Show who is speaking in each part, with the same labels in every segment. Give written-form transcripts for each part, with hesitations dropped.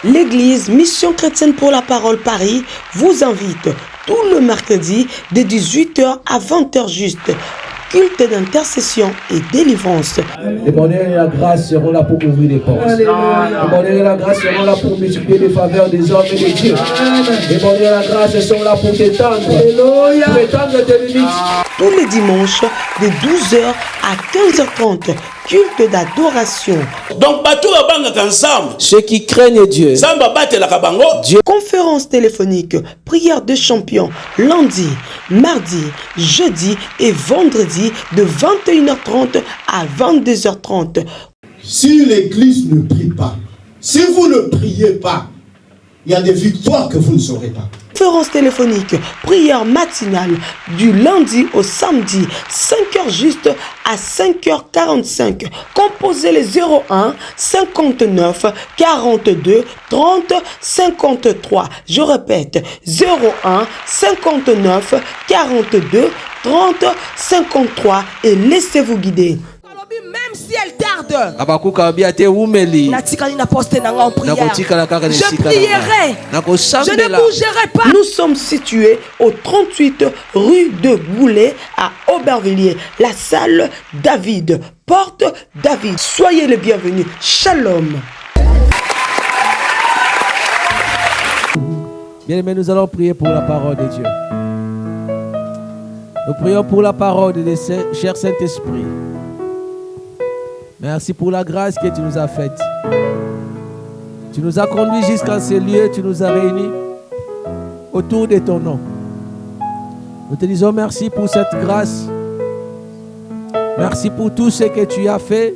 Speaker 1: L'église Mission Chrétienne pour la Parole Paris vous invite tout le mercredi de 18h à 20h juste. Culte d'intercession et délivrance.
Speaker 2: Le bonheur et la grâce seront là pour ouvrir les portes. Le bonheur et la grâce seront là pour multiplier les faveurs des hommes et des dieux. Le bonheur et la grâce sont là pour t'étendre. Pour étendre tes limites.
Speaker 1: Tous les dimanches de 12h à 15h30. Culte d'adoration.
Speaker 3: Donc, ensemble.
Speaker 2: Ceux qui craignent Dieu.
Speaker 1: Dieu. Conférence téléphonique, prière de champions, lundi, mardi, jeudi et vendredi de 21h30 à 22h30.
Speaker 4: Si l'église ne prie pas, si vous ne priez pas, il y a des victoires que vous ne saurez pas.
Speaker 1: Conférence téléphonique, prière matinale du lundi au samedi, 5h juste à 5h45. Composez les 01 59 42 30 53. Je répète, 01 59 42 30 53 et laissez-vous guider.
Speaker 5: Même si elle tarde, je prierai, je ne bougerai pas.
Speaker 1: Nous sommes situés au 38 rue de Goulet à Aubervilliers, la salle David, porte David. Soyez les bienvenus. Shalom.
Speaker 2: Bien aimé, nous allons prier pour la parole de Dieu. Nous prions pour la parole de Dieu, cher Saint-Esprit. Merci pour la grâce que tu nous as faite. Tu nous as conduits jusqu'à ces lieux, tu nous as réunis autour de ton nom. Nous te disons merci pour cette grâce. Merci pour tout ce que tu as fait,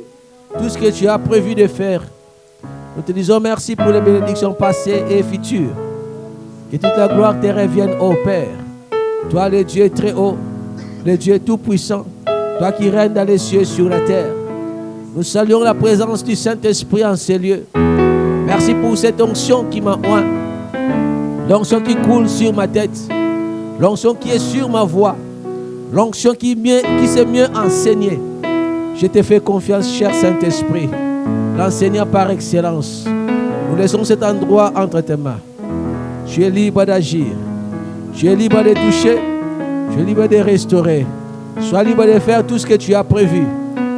Speaker 2: tout ce que tu as prévu de faire. Nous te disons merci pour les bénédictions passées et futures. Que toute la gloire te revienne, ô Père. Toi, le Dieu très haut, le Dieu tout-puissant, toi qui règnes dans les cieux et sur la terre. Nous saluons la présence du Saint-Esprit en ces lieux. Merci pour cette onction qui m'a oint. L'onction qui coule sur ma tête. L'onction qui est sur ma voix. L'onction qui sait mieux enseigner. Je te fais confiance, cher Saint-Esprit. L'enseignant par excellence. Nous laissons cet endroit entre tes mains. Tu es libre d'agir. Tu es libre de toucher. Tu es libre de restaurer. Sois libre de faire tout ce que tu as prévu.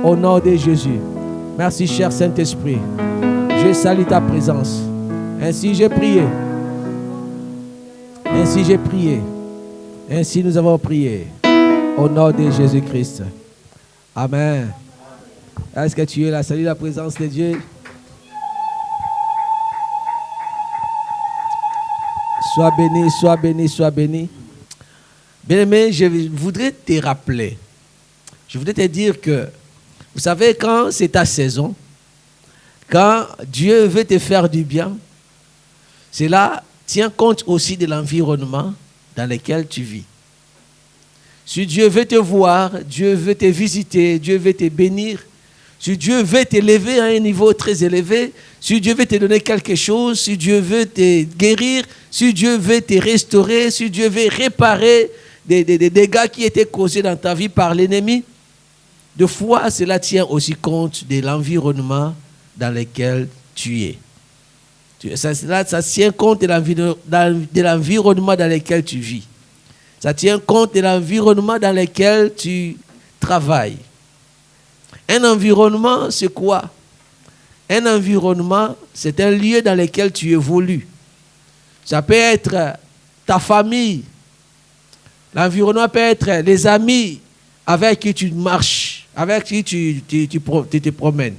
Speaker 2: Au nom de Jésus. Merci, cher Saint-Esprit. Je salue ta présence. Ainsi j'ai prié. Ainsi j'ai prié. Ainsi nous avons prié. Au nom de Jésus-Christ. Amen. Est-ce que tu es là? Salue la présence de Dieu. Sois béni, sois béni, sois béni. Bien-aimé, je voudrais te rappeler. Je voudrais te dire que vous savez, quand c'est ta saison, quand Dieu veut te faire du bien, cela tient compte aussi de l'environnement dans lequel tu vis. Si Dieu veut te voir, Dieu veut te visiter, Dieu veut te bénir, si Dieu veut t'élever à un niveau très élevé, si Dieu veut te donner quelque chose, si Dieu veut te guérir, si Dieu veut te restaurer, si Dieu veut réparer des dégâts qui étaient causés dans ta vie par l'ennemi, de fois, cela tient aussi compte de l'environnement dans lequel tu es. Ça tient compte de l'environnement dans lequel tu vis. Ça tient compte de l'environnement dans lequel tu travailles. Un environnement, c'est quoi? Un environnement, c'est un lieu dans lequel tu évolues. Ça peut être ta famille. L'environnement peut être les amis avec qui tu marches, avec qui tu te promènes.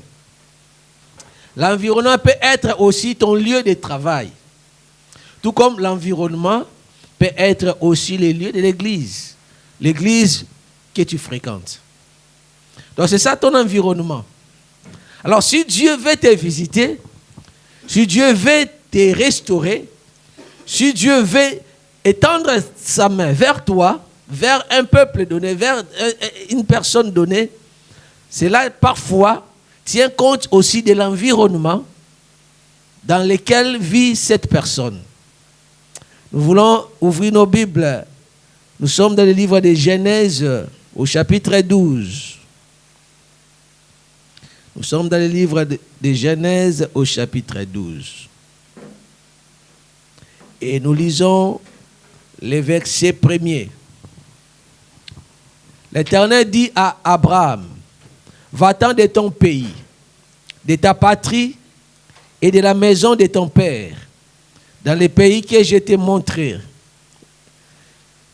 Speaker 2: L'environnement peut être aussi ton lieu de travail. Tout comme l'environnement peut être aussi le lieu de l'église. L'église que tu fréquentes. Donc c'est ça ton environnement. Alors si Dieu veut te visiter, si Dieu veut te restaurer, si Dieu veut étendre sa main vers toi, vers un peuple donné, vers une personne donnée, cela parfois tient compte aussi de l'environnement dans lequel vit cette personne. Nous voulons ouvrir nos Bibles. Nous sommes dans le livre de Genèse au chapitre 12. Nous sommes dans le livre de Genèse au chapitre 12. Et nous lisons les versets premiers. L'Éternel dit à Abraham, va-t'en de ton pays, de ta patrie et de la maison de ton père, dans les pays que je t'ai montré.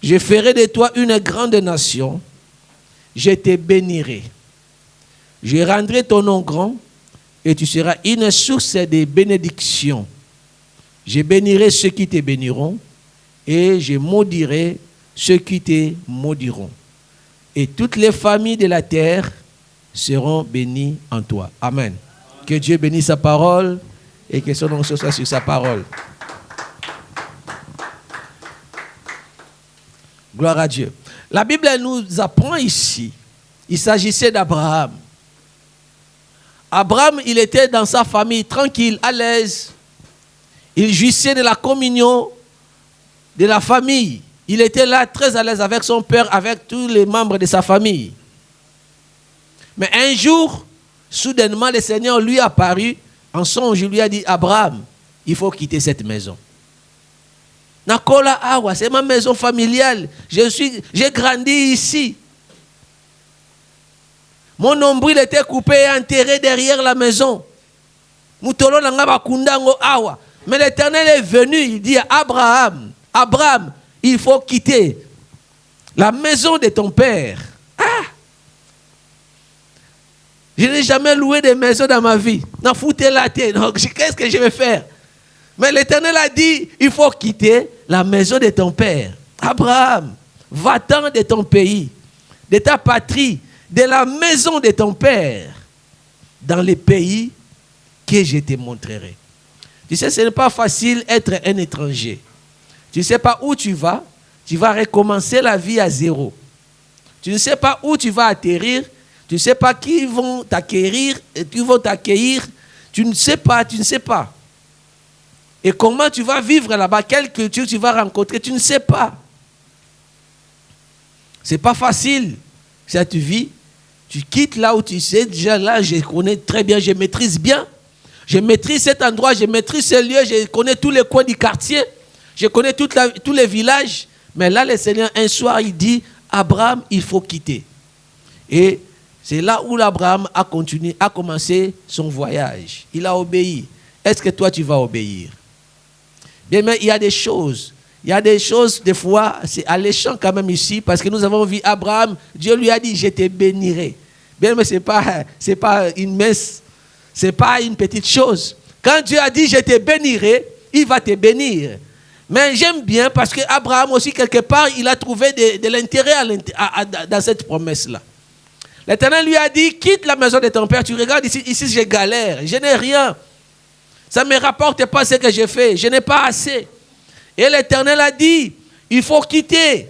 Speaker 2: Je ferai de toi une grande nation, je te bénirai. Je rendrai ton nom grand et tu seras une source de bénédiction. Je bénirai ceux qui te béniront et je maudirai ceux qui te maudiront. Et toutes les familles de la terre seront bénies en toi. Amen. Que Dieu bénisse sa parole et que son nom soit sur sa parole. Gloire à Dieu. La Bible nous apprend ici, il s'agissait d'Abraham. Abraham, il était dans sa famille tranquille, à l'aise. Il jouissait de la communion de la famille. Il était là très à l'aise avec son père, avec tous les membres de sa famille. Mais un jour, soudainement, le Seigneur lui apparut en songe. Il lui a dit, Abraham, il faut quitter cette maison. Nakola Awa, c'est ma maison familiale. J'ai grandi ici. Mon nombril était coupé et enterré derrière la maison. Mais l'Éternel est venu, il dit à Abraham, Abraham, il faut quitter la maison de ton père. Ah! Je n'ai jamais loué de maison dans ma vie. Non, foutez la tête. Qu'est-ce que je vais faire? Mais l'Éternel a dit, il faut quitter la maison de ton père. Abraham, va-t'en de ton pays, de ta patrie, de la maison de ton père, dans les pays que je te montrerai. Tu sais, ce n'est pas facile d'être un étranger. Tu ne sais pas où tu vas recommencer la vie à zéro. Tu ne sais pas où tu vas atterrir, tu ne sais pas qui vont t'accueillir, tu ne sais pas. Et comment tu vas vivre là-bas, quelle culture tu vas rencontrer, tu ne sais pas. Ce n'est pas facile. Cette vie, tu quittes là où tu sais, déjà là, je connais très bien, je maîtrise bien. Je maîtrise cet endroit, je maîtrise ce lieu, je connais tous les coins du quartier, je connais tous les villages. Mais là, le Seigneur, un soir, il dit, Abraham, il faut quitter. Et c'est là où Abraham a commencé son voyage. Il a obéi. Est-ce que toi, tu vas obéir? Bien, mais il y a des choses, des fois, c'est alléchant quand même ici, parce que nous avons vu Abraham, Dieu lui a dit, je te bénirai. Bien, mais ce n'est pas une messe, ce n'est pas une petite chose. Quand Dieu a dit, je te bénirai, il va te bénir. Mais j'aime bien, parce qu'Abraham aussi, quelque part, il a trouvé de l'intérêt dans cette promesse-là. L'Éternel lui a dit, quitte la maison de ton père, tu regardes ici je galère, je n'ai rien. Ça ne me rapporte pas ce que j'ai fait. Je n'ai pas assez. Et l'Éternel a dit, il faut quitter.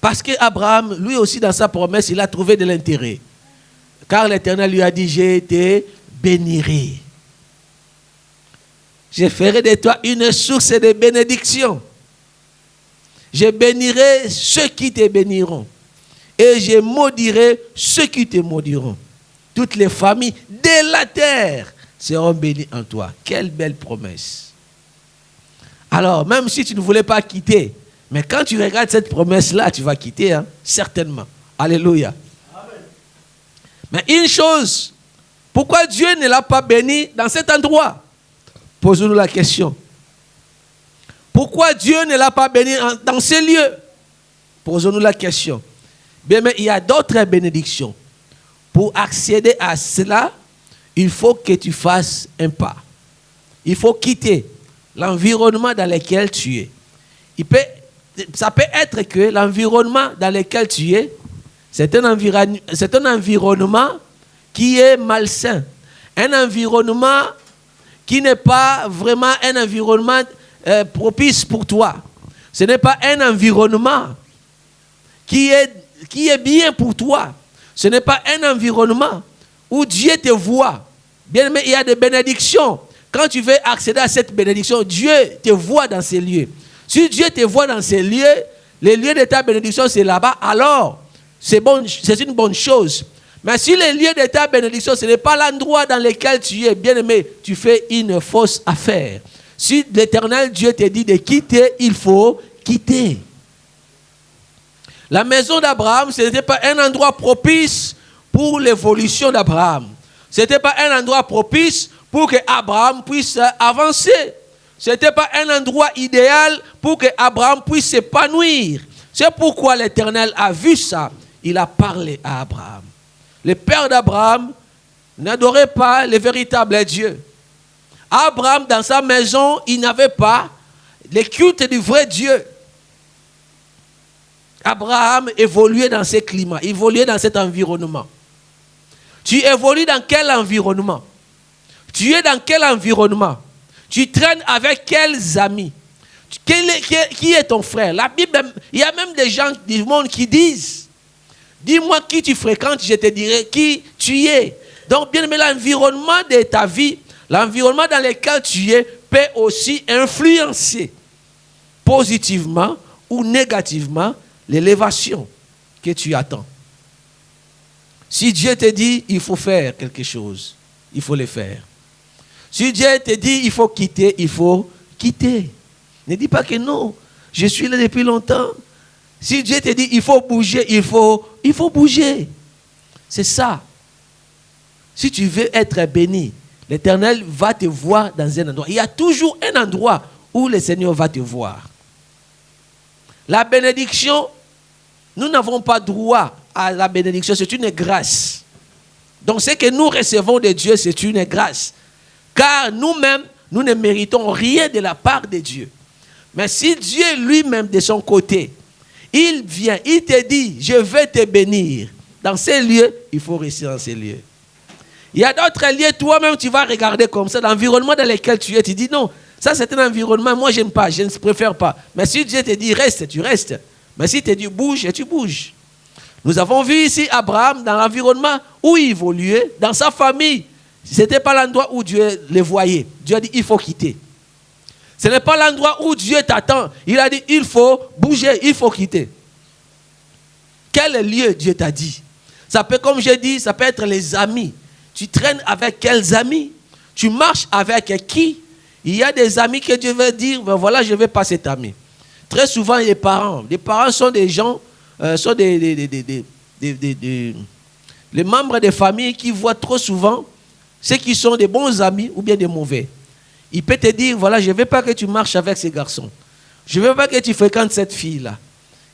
Speaker 2: Parce qu'Abraham, lui aussi dans sa promesse, il a trouvé de l'intérêt. Car l'Éternel lui a dit, je te bénirai. Je ferai de toi une source de bénédiction. Je bénirai ceux qui te béniront. Et je maudirai ceux qui te maudiront. Toutes les familles de la terre seront bénis en toi. Quelle belle promesse. Alors, même si tu ne voulais pas quitter, mais quand tu regardes cette promesse-là, tu vas quitter, hein, certainement. Alléluia. Amen. Mais une chose, pourquoi Dieu ne l'a pas béni dans cet endroit? Posons-nous la question. Pourquoi Dieu ne l'a pas béni dans ce lieu? Posons-nous la question. Bien, mais il y a d'autres bénédictions. Pour accéder à cela, il faut que tu fasses un pas. Il faut quitter l'environnement dans lequel tu es. Ça peut être que l'environnement dans lequel tu es, c'est un environnement qui est malsain. Un environnement qui n'est pas vraiment un environnement propice pour toi. Ce n'est pas un environnement qui est bien pour toi. Ce n'est pas un environnement où Dieu te voit. Bien aimé, il y a des bénédictions. Quand tu veux accéder à cette bénédiction, Dieu te voit dans ces lieux. Si Dieu te voit dans ces lieux, les lieux de ta bénédiction, c'est là-bas, alors c'est une bonne chose. Mais si les lieux de ta bénédiction, ce n'est pas l'endroit dans lequel tu es, bien aimé, tu fais une fausse affaire. Si l'Éternel Dieu te dit de quitter, il faut quitter. La maison d'Abraham, ce n'était pas un endroit propice pour l'évolution d'Abraham. Ce n'était pas un endroit propice pour que Abraham puisse avancer. Ce n'était pas un endroit idéal pour que Abraham puisse s'épanouir. C'est pourquoi l'Éternel a vu ça. Il a parlé à Abraham. Le père d'Abraham n'adorait pas le véritable Dieu. Abraham, dans sa maison, il n'avait pas le culte du vrai Dieu. Abraham évoluait dans ce climat, évoluait dans cet environnement. Tu évolues dans quel environnement? Tu es dans quel environnement? Tu traînes avec quels amis? Qui est ton frère? La Bible, il y a même des gens du monde qui disent, dis-moi qui tu fréquentes, je te dirai qui tu es. Donc, bien aimé, l'environnement de ta vie, l'environnement dans lequel tu es, peut aussi influencer positivement ou négativement l'élévation que tu attends. Si Dieu te dit, il faut faire quelque chose, il faut le faire. Si Dieu te dit, il faut quitter, il faut quitter. Ne dis pas que non, je suis là depuis longtemps. Si Dieu te dit, il faut bouger, il faut bouger. C'est ça. Si tu veux être béni, l'Éternel va te voir dans un endroit. Il y a toujours un endroit où le Seigneur va te voir. La bénédiction, nous n'avons pas droit à la bénédiction, c'est une grâce. Donc ce que nous recevons de Dieu, c'est une grâce. Car nous-mêmes, nous ne méritons rien de la part de Dieu. Mais si Dieu lui-même, de son côté, il vient, il te dit, je vais te bénir. Dans ces lieux, il faut rester dans ces lieux. Il y a d'autres lieux, toi-même, tu vas regarder comme ça, l'environnement dans lequel tu es, tu dis non, ça c'est un environnement, moi j'aime pas, je ne préfère pas. Mais si Dieu te dit reste, tu restes. Mais si tu te dit bouge, tu bouges. Nous avons vu ici Abraham dans l'environnement où il évoluait, dans sa famille. Ce n'était pas l'endroit où Dieu le voyait. Dieu a dit il faut quitter. Ce n'est pas l'endroit où Dieu t'attend. Il a dit il faut bouger, il faut quitter. Quel lieu Dieu t'a dit? Ça peut, comme j'ai dit, ça peut être les amis. Tu traînes avec quels amis? Tu marches avec qui? Il y a des amis que Dieu veut dire, ben voilà, je ne vais pas cet ami. Très souvent, les parents sont des gens, sont les membres des familles qui voient trop souvent ceux qui sont des bons amis ou bien des mauvais. Il peut te dire, voilà, je ne veux pas que tu marches avec ces garçons. Je ne veux pas que tu fréquentes cette fille-là.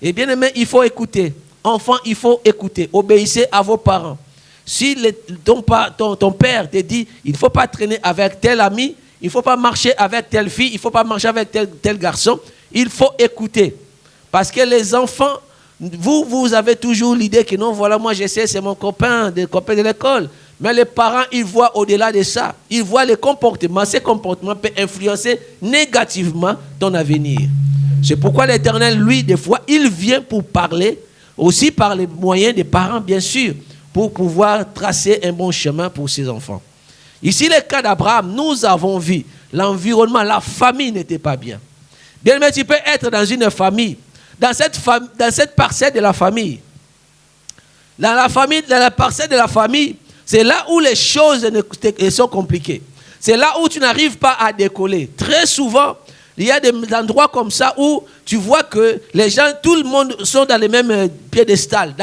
Speaker 2: Et bien aimé, il faut écouter. Enfant, il faut écouter. Obéissez à vos parents. Si ton père te dit, il ne faut pas traîner avec tel ami, il ne faut pas marcher avec telle fille, il ne faut pas marcher avec tel garçon, il faut écouter. Parce que les enfants, vous avez toujours l'idée que non, voilà, moi je sais, c'est mon copain de l'école. Mais les parents, ils voient au-delà de ça. Ils voient les comportements. Ces comportements peuvent influencer négativement ton avenir. C'est pourquoi l'Éternel, lui, des fois, il vient pour parler, aussi par les moyens des parents, bien sûr, pour pouvoir tracer un bon chemin pour ses enfants. Ici, le cas d'Abraham, nous avons vu l'environnement, la famille n'était pas bien. Bien, mais tu peux être dans une famille, dans cette parcelle de la famille. Dans la parcelle de la famille, c'est là où les choses sont compliquées. C'est là où tu n'arrives pas à décoller. Très souvent, il y a des endroits comme ça où tu vois que les gens, tout le monde sont dans les mêmes piédestals,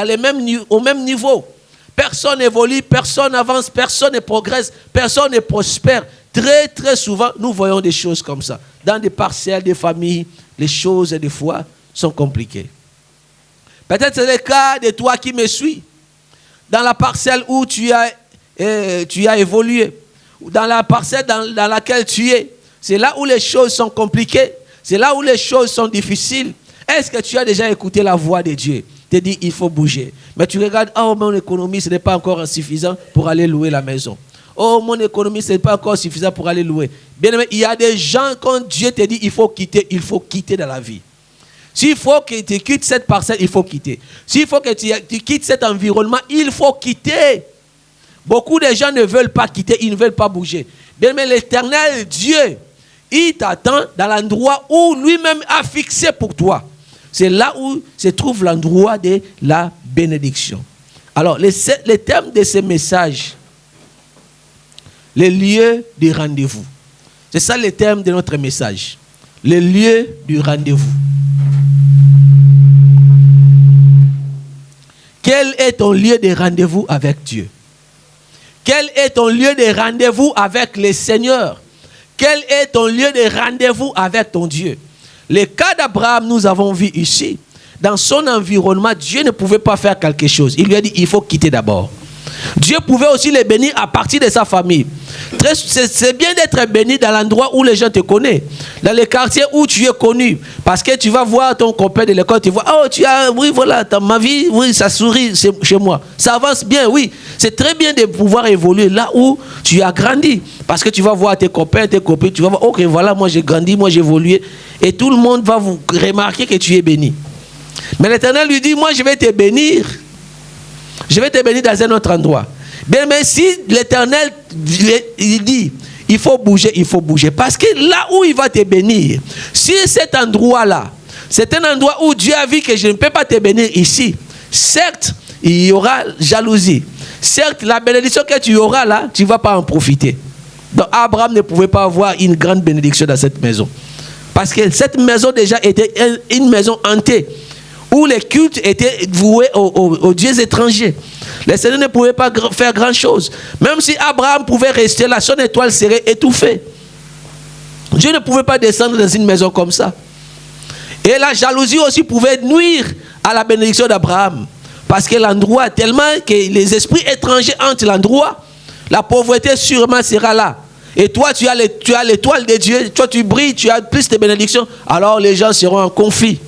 Speaker 2: au même niveau. Personne n'évolue, personne n'avance, personne ne progresse, personne ne prospère. Très, très souvent, nous voyons des choses comme ça. Dans des parcelles, des familles, les choses, des fois, sont compliquées. Peut-être c'est le cas de toi qui me suis. Dans la parcelle où tu as évolué, dans la parcelle dans laquelle tu es, c'est là où les choses sont compliquées, c'est là où les choses sont difficiles. Est-ce que tu as déjà écouté la voix de Dieu? Tu te dis, il faut bouger. Mais tu regardes, oh, mon économie, ce n'est pas encore suffisant pour aller louer la maison. Oh, mon économie, ce n'est pas encore suffisant pour aller louer. Bien aimé, il y a des gens, quand Dieu te dit, il faut quitter dans la vie. S'il faut que tu quittes cette parcelle, il faut quitter. S'il faut que tu quittes cet environnement, il faut quitter. Beaucoup de gens ne veulent pas quitter, ils ne veulent pas bouger. Bien, mais l'Éternel Dieu, il t'attend dans l'endroit où lui-même a fixé pour toi. C'est là où se trouve l'endroit de la bénédiction. Alors, les thèmes de ce message, les lieux de rendez-vous. C'est ça le terme de notre message. Le lieu du rendez-vous. Quel est ton lieu de rendez-vous avec Dieu? Quel est ton lieu de rendez-vous avec le Seigneur? Quel est ton lieu de rendez-vous avec ton Dieu? Le cas d'Abraham, nous avons vu ici. Dans son environnement, Dieu ne pouvait pas faire quelque chose. Il lui a dit, il faut quitter d'abord. Dieu pouvait aussi les bénir à partir de sa famille. C'est bien d'être béni dans l'endroit où les gens te connaissent. Dans les quartiers où tu es connu. Parce que tu vas voir ton copain de l'école, tu vois, oh, oui, voilà, ma vie, oui, ça sourit chez moi. Ça avance bien, oui. C'est très bien de pouvoir évoluer là où tu as grandi. Parce que tu vas voir tes copains, tes copines, tu vas voir, ok, voilà, moi j'ai grandi, moi j'ai évolué. Et tout le monde va vous remarquer que tu es béni. Mais l'Éternel lui dit, moi je vais te bénir. Je vais te bénir dans un autre endroit. Bien, mais si l'Éternel il dit, il faut bouger. Parce que là où il va te bénir, si cet endroit-là, c'est un endroit où Dieu a vu que je ne peux pas te bénir ici, certes, il y aura jalousie. Certes, la bénédiction que tu auras là, tu ne vas pas en profiter. Donc Abraham ne pouvait pas avoir une grande bénédiction dans cette maison. Parce que cette maison déjà était une maison hantée, où les cultes étaient voués aux dieux étrangers. Le Seigneur ne pouvait pas faire grand chose. Même si Abraham pouvait rester là, son étoile serait étouffée. Dieu ne pouvait pas descendre dans une maison comme ça. Et la jalousie aussi pouvait nuire à la bénédiction d'Abraham. Parce que l'endroit, tellement que les esprits étrangers hantent l'endroit, la pauvreté sûrement sera là. Et toi, tu as l'étoile de Dieu, toi tu brilles, tu as plus de bénédictions, alors les gens seront en conflit.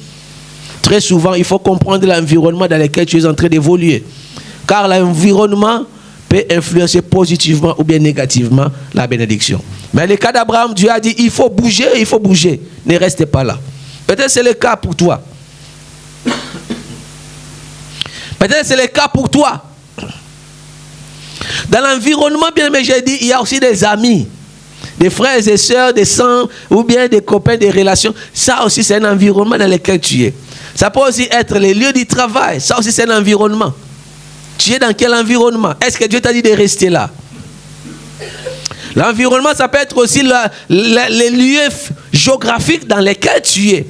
Speaker 2: Très souvent, il faut comprendre l'environnement dans lequel tu es en train d'évoluer. Car l'environnement peut influencer positivement ou bien négativement la bénédiction. Mais le cas d'Abraham, Dieu a dit, il faut bouger. Ne restez pas là. Peut-être c'est le cas pour toi. Peut-être c'est le cas pour toi. Dans l'environnement, bien aimé, j'ai dit, il y a aussi des amis, des frères et sœurs, des sangs, ou bien des copains, des relations. Ça aussi, c'est un environnement dans lequel tu es. Ça peut aussi être les lieux du travail. Ça aussi, c'est un environnement. Tu es dans quel environnement? Est-ce que Dieu t'a dit de rester là? L'environnement, ça peut être aussi les lieux géographiques dans lesquels tu es.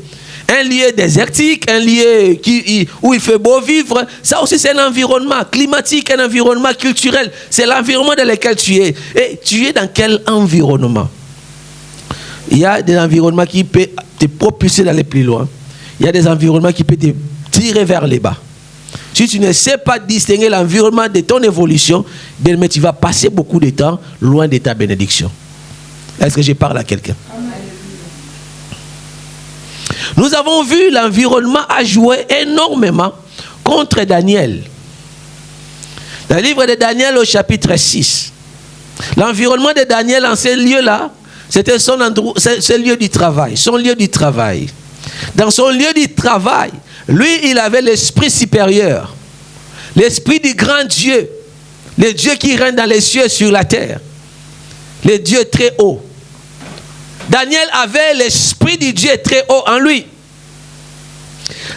Speaker 2: Un lieu désertique, un lieu où il fait beau vivre. Ça aussi, c'est un environnement climatique, un environnement culturel. C'est l'environnement dans lequel tu es. Et tu es dans quel environnement? Il y a des environnements qui peuvent te propulser d'aller plus loin. Il y a des environnements qui peuvent te tirer vers les bas. Si tu ne sais pas distinguer l'environnement de ton évolution, bien, mais tu vas passer beaucoup de temps loin de ta bénédiction. Est-ce que je parle à quelqu'un? Nous avons vu l'environnement a joué énormément contre Daniel. Dans le livre de Daniel au chapitre 6, l'environnement de Daniel en ce lieu-là, c'était son lieu du travail, son lieu du travail. Dans son lieu du travail, lui, il avait l'esprit supérieur, l'esprit du grand Dieu, le Dieu qui règne dans les cieux et sur la terre, le Dieu très haut. Daniel avait l'esprit du Dieu très haut en lui.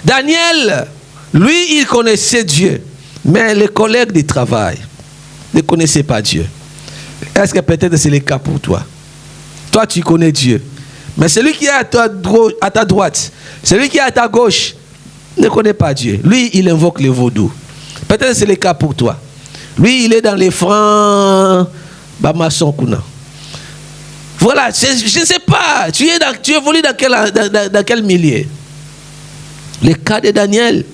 Speaker 2: Daniel, lui, il connaissait Dieu, mais les collègues du travail ne connaissaient pas Dieu. Est-ce que peut-être c'est le cas pour toi? Toi, tu connais Dieu, mais celui qui est à ta droite, celui qui est à ta gauche, ne connaît pas Dieu. Lui, il invoque le vaudou. Peut-être c'est le cas pour toi. Lui, il est dans les francs Bamason Kuna. Voilà, je ne sais pas. Tu évolues dans quel milieu? Le cas de Daniel.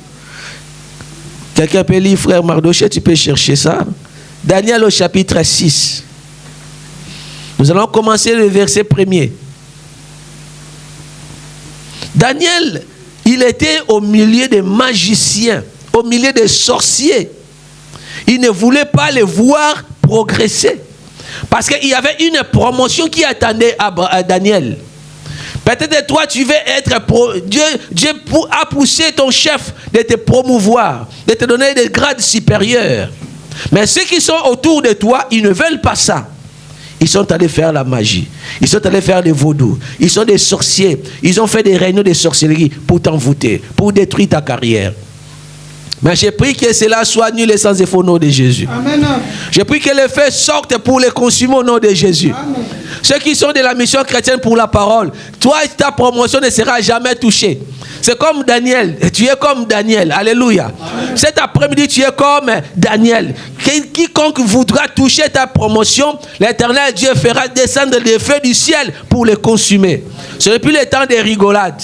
Speaker 2: Quelqu'un peut lire, frère Mardoché, tu peux chercher ça. Daniel au chapitre 6. Nous allons commencer le verset 1er. Daniel, il était au milieu des magiciens, au milieu des sorciers. Il ne voulait pas les voir progresser. Parce qu'il y avait une promotion qui attendait à Daniel. Peut-être toi, tu veux être... Dieu a poussé ton chef de te promouvoir, de te donner des grades supérieurs. Mais ceux qui sont autour de toi, ils ne veulent pas ça. Ils sont allés faire la magie. Ils sont allés faire des vaudous. Ils sont des sorciers. Ils ont fait des réunions de sorcellerie pour t'envoûter, pour détruire ta carrière. Mais j'ai pris que cela soit nul et sans effet au nom de Jésus.
Speaker 5: Amen.
Speaker 2: J'ai pris que les feux sortent pour les consumer au nom de Jésus.
Speaker 5: Amen.
Speaker 2: Ceux qui sont de la mission chrétienne pour la parole, toi, ta promotion ne sera jamais touchée. C'est comme Daniel. Tu es comme Daniel. Alléluia. Amen. Cet après-midi, tu es comme Daniel. Quiconque voudra toucher ta promotion, l'Éternel Dieu fera descendre des feux du ciel pour les consumer. Ce n'est plus le temps des rigolades.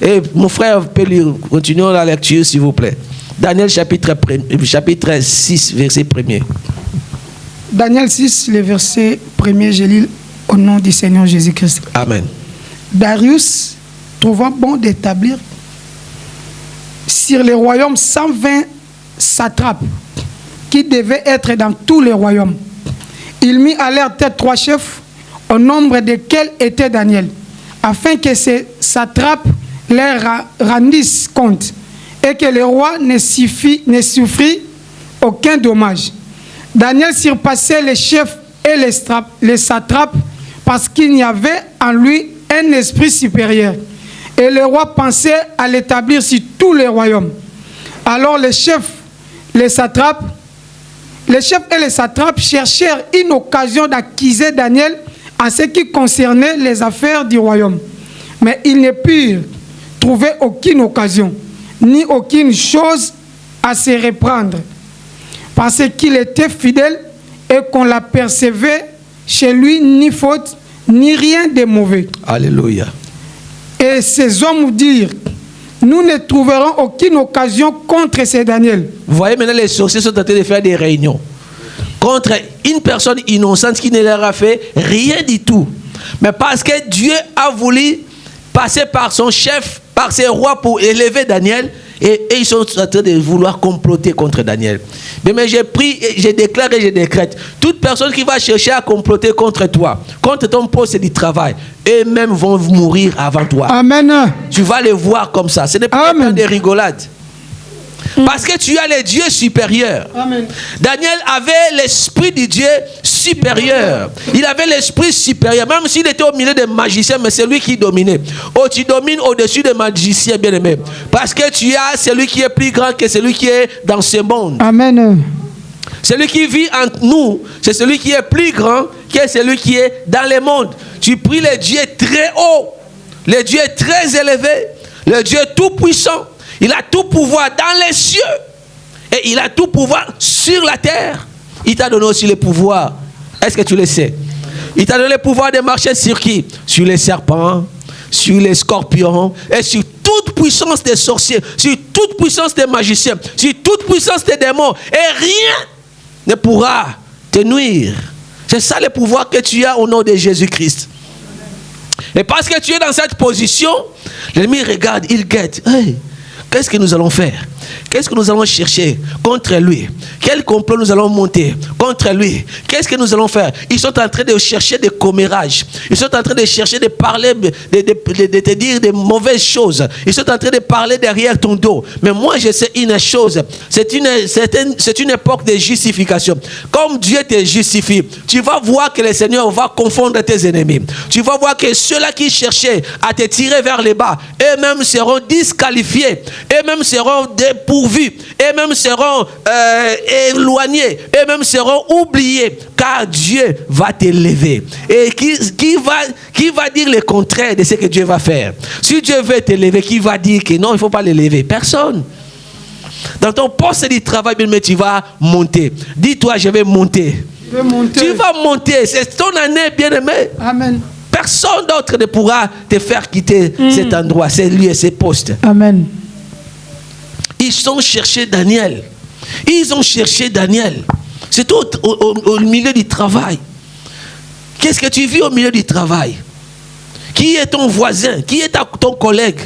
Speaker 2: Et mon frère peut lire. Continuons la lecture, s'il vous plaît. Daniel chapitre 6, verset 1er.
Speaker 5: Daniel 6, le verset 1er, je lis au nom du Seigneur Jésus-Christ.
Speaker 2: Amen.
Speaker 5: Darius trouva bon d'établir sur les royaumes 120 satrapes qui devaient être dans tous les royaumes. Il mit à leur tête 3 chefs, au nombre desquels était Daniel, afin que ces satrapes leur rendissent compte et que le roi ne souffrit aucun dommage. Daniel surpassait les chefs et les satrapes parce qu'il y avait en lui un esprit supérieur. Et le roi pensait à l'établir sur tous les royaumes. Alors les chefs et les satrapes cherchèrent une occasion d'accuser Daniel en ce qui concernait les affaires du royaume. Mais ils ne purent trouver aucune occasion, ni aucune chose à se reprendre, parce qu'il était fidèle et qu'on l'apercevait chez lui ni faute, ni rien de mauvais.
Speaker 2: Alléluia.
Speaker 5: Et ces hommes dirent, nous ne trouverons aucune occasion contre ces Daniel.
Speaker 2: Vous voyez maintenant, les sorciers sont en train de faire des réunions contre une personne innocente qui ne leur a fait rien du tout. Mais parce que Dieu a voulu passer par son chef, par ses rois pour élever Daniel, et ils sont en train de vouloir comploter contre Daniel. Mais j'ai pris, je déclare et je décrète, toute personne qui va chercher à comploter contre toi, contre ton poste du travail, eux-mêmes vont mourir avant toi.
Speaker 5: Amen.
Speaker 2: Tu vas les voir comme ça. Ce n'est pas des rigolades. Parce que tu as les dieux supérieurs.
Speaker 5: Amen.
Speaker 2: Daniel avait l'esprit du Dieu supérieur. Il avait l'esprit supérieur. Même s'il était au milieu des magiciens, mais c'est lui qui dominait. Oh, tu domines au-dessus des magiciens, bien-aimés. Parce que tu as celui qui est plus grand que celui qui est dans ce monde.
Speaker 5: Amen.
Speaker 2: Celui qui vit entre nous, c'est celui qui est plus grand que celui qui est dans le monde. Tu pries le Dieu très haut, le Dieu très élevé, le Dieu tout puissant. Il a tout pouvoir dans les cieux et il a tout pouvoir sur la terre. Il t'a donné aussi le pouvoir. Est-ce que tu le sais? Il t'a donné le pouvoir de marcher sur qui? Sur les serpents, sur les scorpions et sur toute puissance des sorciers, sur toute puissance des magiciens, sur toute puissance des démons. Et rien ne pourra te nuire. C'est ça le pouvoir que tu as au nom de Jésus-Christ. Et parce que tu es dans cette position, l'ennemi regarde, il guette. Hey, qu'est-ce que nous allons faire? Qu'est-ce que nous allons chercher contre lui? Quel complot nous allons monter contre lui? Qu'est-ce que nous allons faire? Ils sont en train de chercher des commérages. Ils sont en train de chercher de parler, de te dire des mauvaises choses. Ils sont en train de parler derrière ton dos. Mais moi, je sais une chose. C'est une époque de justification. Comme Dieu te justifie, tu vas voir que le Seigneur va confondre tes ennemis. Tu vas voir que ceux-là qui cherchaient à te tirer vers le bas, eux-mêmes seront disqualifiés. Eux-mêmes seront dépourvus. Eux-mêmes seront éloignés. Eux-mêmes seront oubliés. Car Dieu va t'élever. Et qui va dire le contraire de ce que Dieu va faire? Si Dieu veut t'élever, qui va dire que non, il ne faut pas l'élever? Personne. Dans ton poste de travail, mais tu vas monter. Dis-toi, je vais monter. Tu vas monter. C'est ton année, bien-aimé.
Speaker 5: Amen.
Speaker 2: Personne d'autre ne pourra te faire quitter cet endroit, ces lieux, ces postes.
Speaker 5: Amen.
Speaker 2: Ils ont cherché Daniel. Ils ont cherché Daniel. C'est au milieu du travail. Qu'est-ce que tu vis au milieu du travail? Qui est ton voisin? Qui est ton collègue?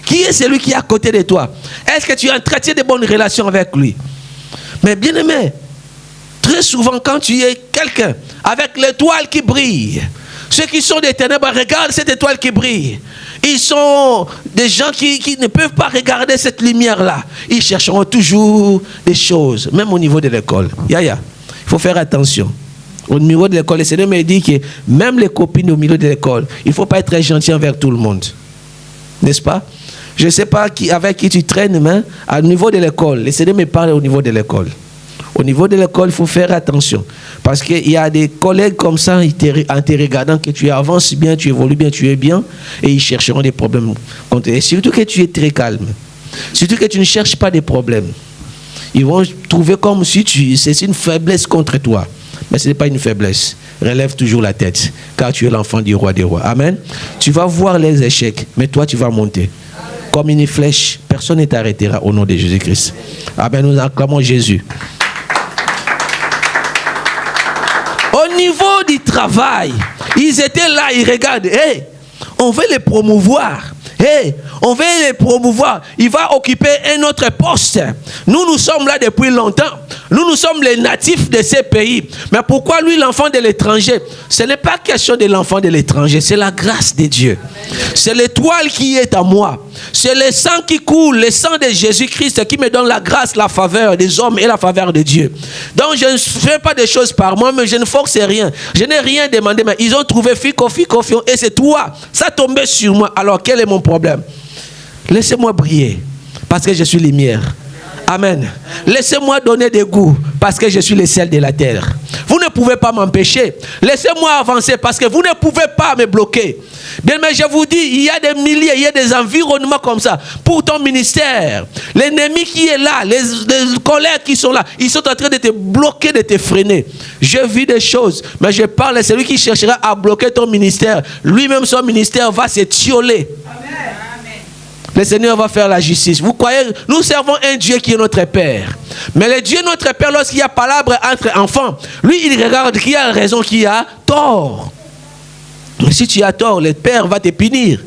Speaker 2: Qui est celui qui est à côté de toi? Est-ce que tu entretiens de bonnes relations avec lui? Mais bien aimé, très souvent quand tu es quelqu'un avec l'étoile qui brille, ceux qui sont des ténèbres regardent cette étoile qui brille. Ils sont des gens qui ne peuvent pas regarder cette lumière-là. Ils chercheront toujours des choses, même au niveau de l'école. Il faut faire attention. Au niveau de l'école, le Seigneur me dit que même les copines au milieu de l'école, il ne faut pas être très gentil envers tout le monde. N'est-ce pas? Je ne sais pas avec qui tu traînes, mais au niveau de l'école, le Seigneur me parle au niveau de l'école. Au niveau de l'école, il faut faire attention. Parce qu'il y a des collègues comme ça, en te regardant que tu avances bien, tu évolues bien, tu es bien, et ils chercheront des problèmes contre toi. Et surtout que tu es très calme. Surtout que tu ne cherches pas des problèmes. Ils vont trouver comme si c'est une faiblesse contre toi. Mais ce n'est pas une faiblesse. Relève toujours la tête, car tu es l'enfant du roi des rois. Amen. Tu vas voir les échecs, mais toi tu vas monter. Comme une flèche, personne ne t'arrêtera au nom de Jésus-Christ. Amen. Nous acclamons Jésus. Au niveau du travail, ils étaient là, ils regardent. Hey, on veut les promouvoir. Hey, on veut les promouvoir. Il va occuper un autre poste. Nous sommes là depuis longtemps. Nous sommes les natifs de ces pays. Mais pourquoi lui, l'enfant de l'étranger? Ce n'est pas question de l'enfant de l'étranger. C'est la grâce de Dieu. C'est l'étoile qui est à moi. C'est le sang qui coule, le sang de Jésus-Christ qui me donne la grâce, la faveur des hommes et la faveur de Dieu. Donc je ne fais pas des choses par moi, mais je ne force rien. Je n'ai rien demandé, mais ils ont trouvé Fico, et c'est toi. Ça tombait sur moi. Alors quel est mon problème? Laissez-moi briller, parce que je suis lumière. Amen. Laissez-moi donner des goûts, parce que je suis le sel de la terre. Vous ne pouvez pas m'empêcher. Laissez-moi avancer, parce que vous ne pouvez pas me bloquer. Bien, mais je vous dis, il y a des milliers, il y a des environnements comme ça pour ton ministère. L'ennemi qui est là, les collègues qui sont là, ils sont en train de te bloquer, de te freiner. Je vis des choses, mais je parle à celui qui cherchera à bloquer ton ministère. Lui-même, son ministère va se tioler. Amen. Le Seigneur va faire la justice. Vous croyez, nous servons un Dieu qui est notre Père. Mais le Dieu notre Père, lorsqu'il y a palabre entre enfants, lui, il regarde qui a raison, qui a tort. Mais si tu as tort, le Père va te punir.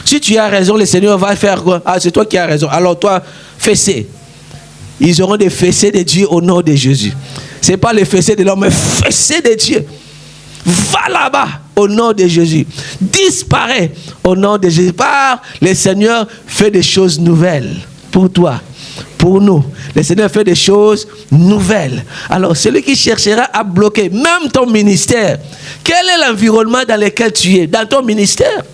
Speaker 2: Si tu as raison, le Seigneur va faire quoi? Ah, c'est toi qui as raison. Alors toi, fessez. Ils auront des fessées de Dieu au nom de Jésus. Ce n'est pas les fessées de l'homme, mais fessées de Dieu. Va là-bas au nom de Jésus. Disparaît au nom de Jésus. Par le Seigneur fait des choses nouvelles pour toi, pour nous. Le Seigneur fait des choses nouvelles. Alors celui qui cherchera à bloquer même ton ministère, quel est l'environnement dans lequel tu es, dans ton ministère?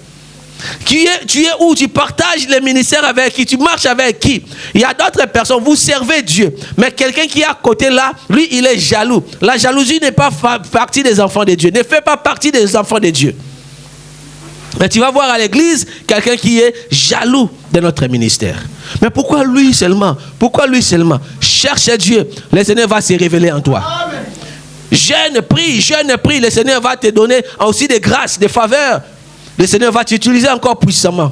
Speaker 2: Tu es où? Tu partages le ministère avec qui? Tu marches avec qui? Il y a d'autres personnes, vous servez Dieu, mais quelqu'un qui est à côté là, lui il est jaloux. La jalousie n'est pas partie des enfants de Dieu, ne fait pas partie des enfants de Dieu. Mais tu vas voir à l'église quelqu'un qui est jaloux de notre ministère. Mais pourquoi lui seulement? Pourquoi lui seulement? Cherche Dieu, le Seigneur va se révéler en toi. Amen. Jeûne, prie, le Seigneur va te donner aussi des grâces, des faveurs. Le Seigneur va t'utiliser encore puissamment.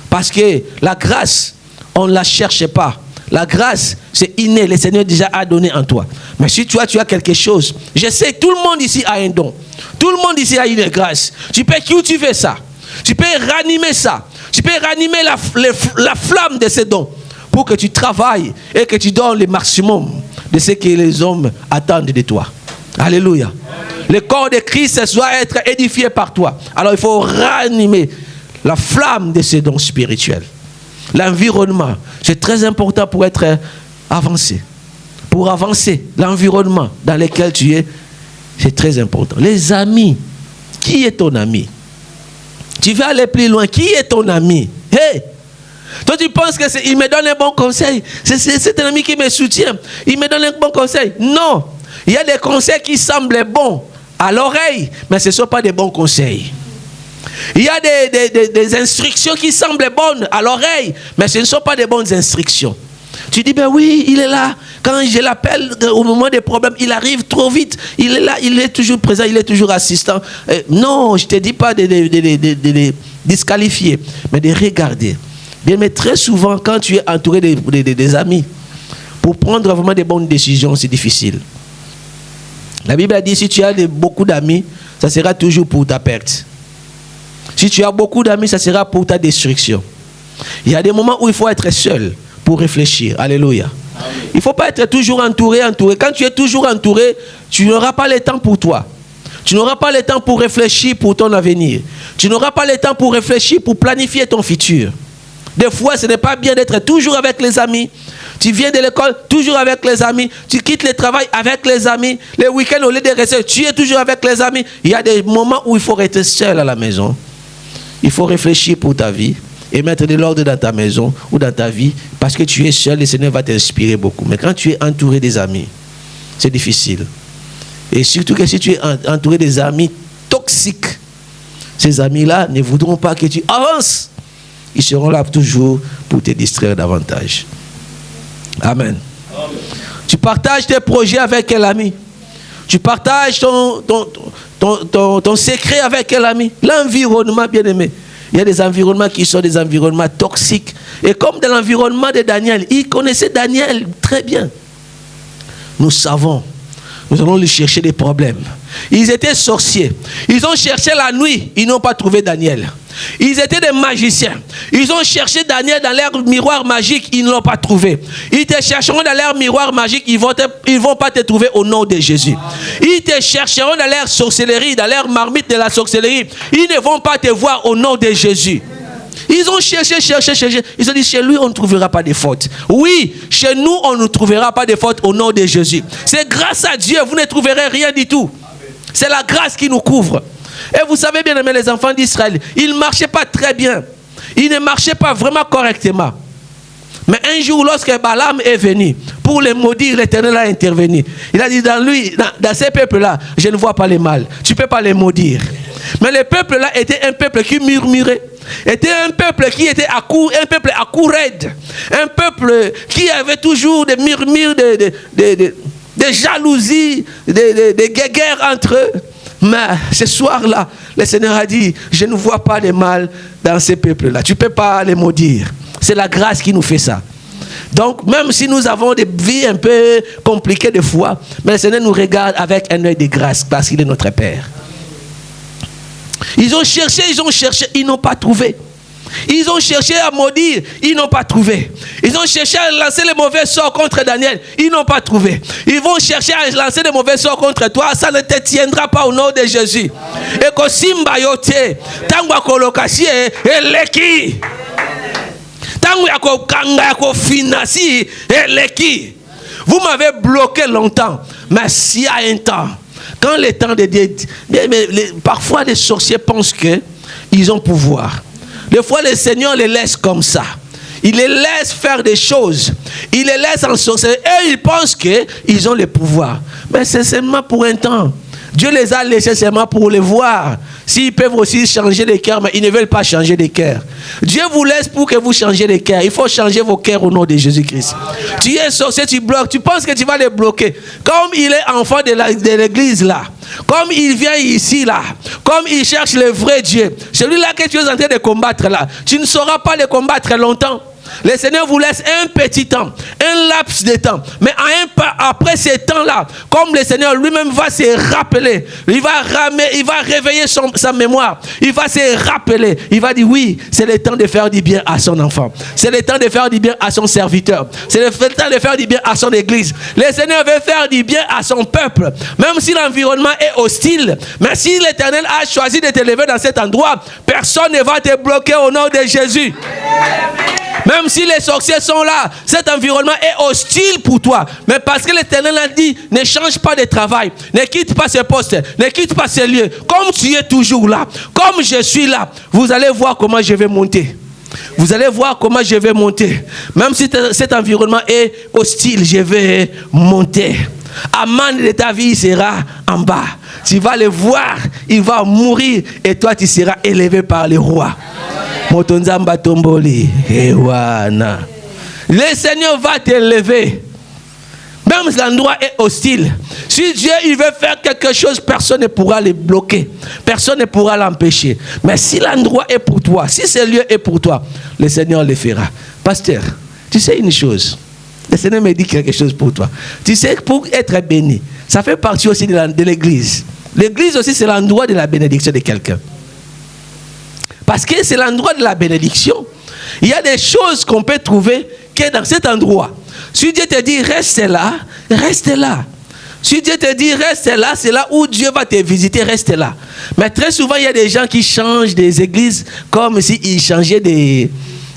Speaker 2: Parce que la grâce, on ne la cherche pas. La grâce, c'est inné. Le Seigneur déjà a donné en toi. Mais si tu as quelque chose, je sais que tout le monde ici a un don. Tout le monde ici a une grâce. Tu peux cultiver ça. Tu peux ranimer ça. Tu peux ranimer la flamme de ces dons pour que tu travailles et que tu donnes le maximum de ce que les hommes attendent de toi. Alléluia. Le corps de Christ doit être édifié par toi. Alors il faut ranimer la flamme de ces dons spirituels. L'environnement, c'est très important pour être avancé. Pour avancer, l'environnement dans lequel tu es, c'est très important. Les amis, qui est ton ami? Tu veux aller plus loin, qui est ton ami? Hey! Toi tu penses qu'il me donne un bon conseil? C'est un ami qui me soutient. Il me donne un bon conseil. Non! Il y a des conseils qui semblent bons à l'oreille, mais ce ne sont pas des bons conseils. Il y a des instructions qui semblent bonnes à l'oreille, mais ce ne sont pas des bonnes instructions. Tu dis, ben oui, il est là. Quand je l'appelle au moment des problèmes, il arrive trop vite. Il est là, il est toujours présent, il est toujours assistant. Non, je ne te dis pas de les disqualifier, mais de regarder. Bien, mais très souvent, quand tu es entouré des amis, pour prendre vraiment des bonnes décisions, c'est difficile. La Bible a dit, si tu as beaucoup d'amis, ça sera toujours pour ta perte. Si tu as beaucoup d'amis, ça sera pour ta destruction. Il y a des moments où il faut être seul pour réfléchir. Alléluia. Amen. Il ne faut pas être toujours entouré. Quand tu es toujours entouré, tu n'auras pas le temps pour toi. Tu n'auras pas le temps pour réfléchir pour ton avenir. Tu n'auras pas le temps pour réfléchir, pour planifier ton futur. Des fois, ce n'est pas bien d'être toujours avec les amis. Tu viens de l'école, toujours avec les amis. Tu quittes le travail avec les amis. Les week-ends, au lieu de rester, tu es toujours avec les amis. Il y a des moments où il faut rester seul à la maison. Il faut réfléchir pour ta vie. et mettre de l'ordre dans ta maison ou dans ta vie, parce que tu es seul, le Seigneur va t'inspirer beaucoup. Mais quand tu es entouré des amis, c'est difficile. Et surtout que si tu es entouré des amis toxiques, ces amis-là ne voudront pas que tu avances. Ils seront là toujours pour te distraire davantage. Amen. Amen. Tu partages tes projets avec quel ami? Tu partages ton secret avec quel ami? L'environnement, bien aimé. Il y a des environnements qui sont des environnements toxiques. Et comme dans l'environnement de Daniel, il connaissait Daniel très bien. Nous savons, nous allons lui chercher des problèmes. Ils étaient sorciers. Ils ont cherché la nuit, ils n'ont pas trouvé Daniel. Ils étaient des magiciens. Ils ont cherché Daniel dans leur miroir magique, ils ne l'ont pas trouvé. Ils te chercheront dans leur miroir magique, ils ne vont pas te trouver au nom de Jésus. Ils te chercheront dans leur sorcellerie, dans leur marmite de la sorcellerie. Ils ne vont pas te voir au nom de Jésus. Ils ont cherché. Ils ont dit, chez lui, on ne trouvera pas de fautes. Oui, chez nous, on ne trouvera pas de fautes au nom de Jésus. C'est grâce à Dieu, vous ne trouverez rien du tout. C'est la grâce qui nous couvre. Et vous savez bien aimer les enfants d'Israël, ils ne marchaient pas très bien. Ils ne marchaient pas vraiment correctement. Mais un jour, lorsque Balaam est venu pour les maudire, l'Éternel a intervenu. Il a dit dans ces peuples-là, je ne vois pas le mal. Tu ne peux pas les maudire. Mais le peuple-là était un peuple qui murmurait. Était un peuple qui était à court, un peuple à court raide. Un peuple qui avait toujours des murmures, des jalousies, des guéguerres entre eux. Mais ce soir-là, le Seigneur a dit, je ne vois pas de mal dans ces peuples-là. Tu ne peux pas les maudire. C'est la grâce qui nous fait ça. Donc, même si nous avons des vies un peu compliquées de foi, mais le Seigneur nous regarde avec un œil de grâce parce qu'il est notre Père. Ils ont cherché, ils n'ont pas trouvé. Ils ont cherché à maudire, ils n'ont pas trouvé. Ils ont cherché à lancer les mauvais sorts contre Daniel, ils n'ont pas trouvé. Ils vont chercher à lancer les mauvais sorts contre toi, ça ne te tiendra pas au nom de Jésus. Et que Simba yote, tango akolokasie eleki. Tango akokanga akofinasi eleki. Vous m'avez bloqué longtemps, mais s'il y a un temps, quand le temps de Dieu, parfois les sorciers pensent qu'ils ont pouvoir. Des fois, le Seigneur les laisse comme ça. Il les laisse faire des choses. Il les laisse en sorcellerie. Et ils pensent qu'ils ont le pouvoir. Mais c'est seulement pour un temps. Dieu les a laissés seulement pour les voir. S'ils peuvent aussi changer les cœurs, mais ils ne veulent pas changer les cœurs. Dieu vous laisse pour que vous changez les cœurs. Il faut changer vos cœurs au nom de Jésus-Christ. Tu es sorcier, tu bloques. Tu penses que tu vas les bloquer. Comme il est enfant de l'église là. Comme il vient ici là. Comme il cherche le vrai Dieu. Celui-là que tu es en train de combattre là. Tu ne sauras pas le combattre longtemps. Le Seigneur vous laisse un petit temps, un laps de temps. Mais après ce temps-là, comme le Seigneur lui-même va se rappeler, il va réveiller sa mémoire. Il va se rappeler. Il va dire oui, c'est le temps de faire du bien à son enfant. C'est le temps de faire du bien à son serviteur. C'est le temps de faire du bien à son église. Le Seigneur veut faire du bien à son peuple. Même si l'environnement est hostile, mais si l'Éternel a choisi de te lever dans cet endroit, personne ne va te bloquer au nom de Jésus. Même si les sorciers sont là, cet environnement est hostile pour toi. Mais parce que l'Éternel a dit, ne change pas de travail, ne quitte pas ce poste, ne quitte pas ce lieu. Comme tu es toujours là, comme je suis là, vous allez voir comment je vais monter. Vous allez voir comment je vais monter. Même si cet environnement est hostile, je vais monter. Aman de ta vie sera en bas. Tu vas le voir, il va mourir et toi tu seras élevé par le roi. Motonzamba tomboli. Le Seigneur va t'élever. Même si l'endroit est hostile. Si Dieu il veut faire quelque chose, personne ne pourra le bloquer. Personne ne pourra l'empêcher. Mais si l'endroit est pour toi, si ce lieu est pour toi, le Seigneur le fera. Pasteur, tu sais une chose. Le Seigneur me dit quelque chose pour toi. Tu sais, pour être béni, ça fait partie aussi de l'église. L'église aussi, c'est l'endroit de la bénédiction de quelqu'un. Parce que c'est l'endroit de la bénédiction. Il y a des choses qu'on peut trouver que dans cet endroit. Si Dieu te dit reste là, reste là. Si Dieu te dit reste là, c'est là où Dieu va te visiter, reste là. Mais très souvent, il y a des gens qui changent des églises comme s'ils changeaient des...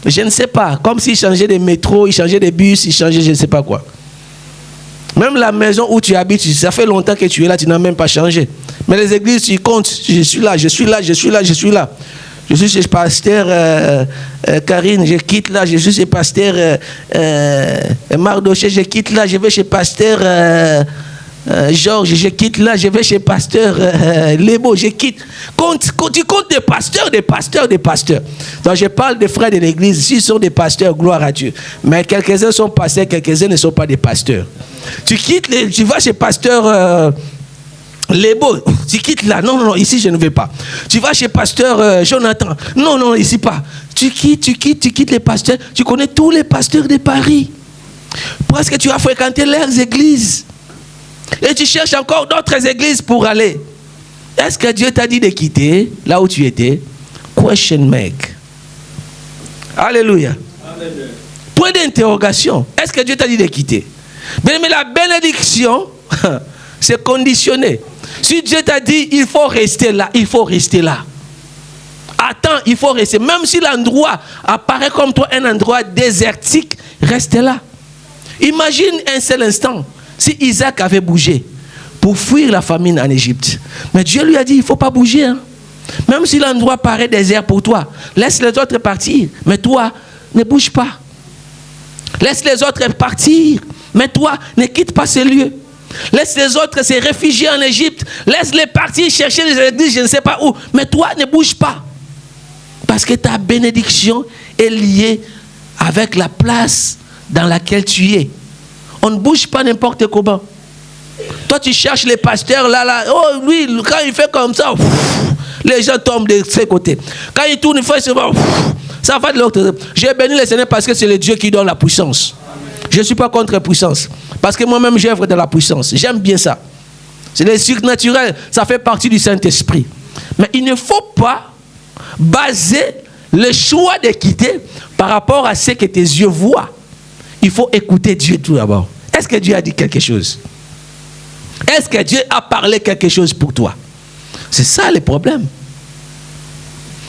Speaker 2: Je ne sais pas, comme s'ils changeaient des métros, ils changeaient des bus, ils changeaient je ne sais pas quoi. Même la maison où tu habites, ça fait longtemps que tu es là, tu n'as même pas changé. Mais les églises, tu comptes, je suis là, je suis là, je suis là, je suis là. Je suis chez pasteur Karine, je quitte là. Je suis chez pasteur Mardoché, je quitte là. Je vais chez pasteur Georges, je quitte là. Je vais chez pasteur Lebo, je quitte. Tu comptes des pasteurs. Donc je parle des frères de l'église. S'ils sont des pasteurs, gloire à Dieu. Mais quelques-uns sont pasteurs, quelques-uns ne sont pas des pasteurs. Tu vas chez pasteur Lebo, tu quittes là. Non, ici je ne vais pas. Tu vas chez pasteur Jonathan. Non, ici pas. Tu quittes les pasteurs. Tu connais tous les pasteurs de Paris. Parce que tu as fréquenté leurs églises. Et tu cherches encore d'autres églises pour aller. Est-ce que Dieu t'a dit de quitter là où tu étais? Question mark. Alléluia. Amen. Point d'interrogation. Est-ce que Dieu t'a dit de quitter? Mais la bénédiction, c'est conditionné. Si Dieu t'a dit il faut rester là, il faut rester là. Attends, il faut rester. Même si l'endroit apparaît comme toi un endroit désertique, reste là. Imagine un seul instant si Isaac avait bougé pour fuir la famine en Égypte. Mais Dieu lui a dit il ne faut pas bouger. Hein. Même si l'endroit paraît désert pour toi, laisse les autres partir. Mais toi, ne bouge pas. Laisse les autres partir. Mais toi, ne quitte pas ce lieu. Laisse les autres se réfugier en Égypte. Laisse-les partir chercher les églises, je ne sais pas où. Mais toi, ne bouge pas. Parce que ta bénédiction est liée avec la place dans laquelle tu es. On ne bouge pas n'importe comment. Toi, tu cherches les pasteurs là. Oh, lui, quand il fait comme ça, les gens tombent de ses côtés. Quand il tourne, il fait ça va de l'autre. J'ai béni le Seigneur parce que c'est le Dieu qui donne la puissance. Je ne suis pas contre la puissance. Parce que moi-même, j'œuvre de la puissance. J'aime bien ça. C'est le surnaturel. Ça fait partie du Saint-Esprit. Mais il ne faut pas baser le choix de quitter par rapport à ce que tes yeux voient. Il faut écouter Dieu tout d'abord. Est-ce que Dieu a dit quelque chose? Est-ce que Dieu a parlé quelque chose pour toi? C'est ça le problème.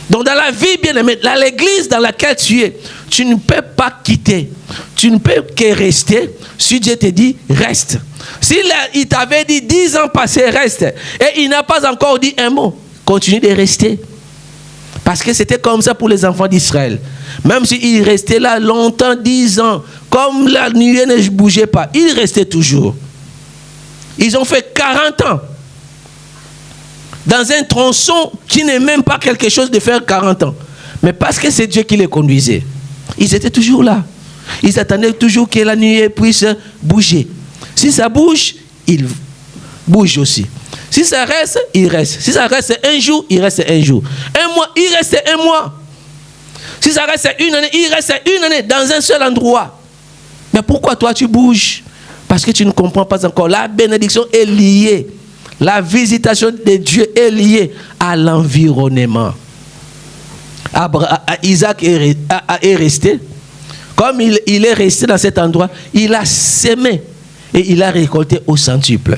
Speaker 2: Donc dans la vie, bien aimé, dans l'église dans laquelle tu es, tu ne peux pas quitter. Tu ne peux que rester si Dieu te dit reste. S'il t'avait dit 10 ans passés, reste, et il n'a pas encore dit un mot, continue de rester. Parce que c'était comme ça pour les enfants d'Israël. Même s'ils restaient là longtemps, 10 ans, comme la nuée ne bougeait pas, ils restaient toujours. Ils ont fait 40 ans. Dans un tronçon qui n'est même pas quelque chose de faire 40 ans. Mais parce que c'est Dieu qui les conduisait. Ils étaient toujours là. Ils attendaient toujours que la nuée puisse bouger. Si ça bouge, ils bougent aussi. Si ça reste, il reste. Si ça reste un jour, il reste un jour. Un mois, il reste un mois. Si ça reste une année, il reste une année dans un seul endroit. Mais pourquoi toi tu bouges? Parce que tu ne comprends pas encore. La bénédiction est liée. La visitation de Dieu est liée à l'environnement. Isaac est resté. Comme il est resté dans cet endroit, il a sémé et il a récolté au centuple.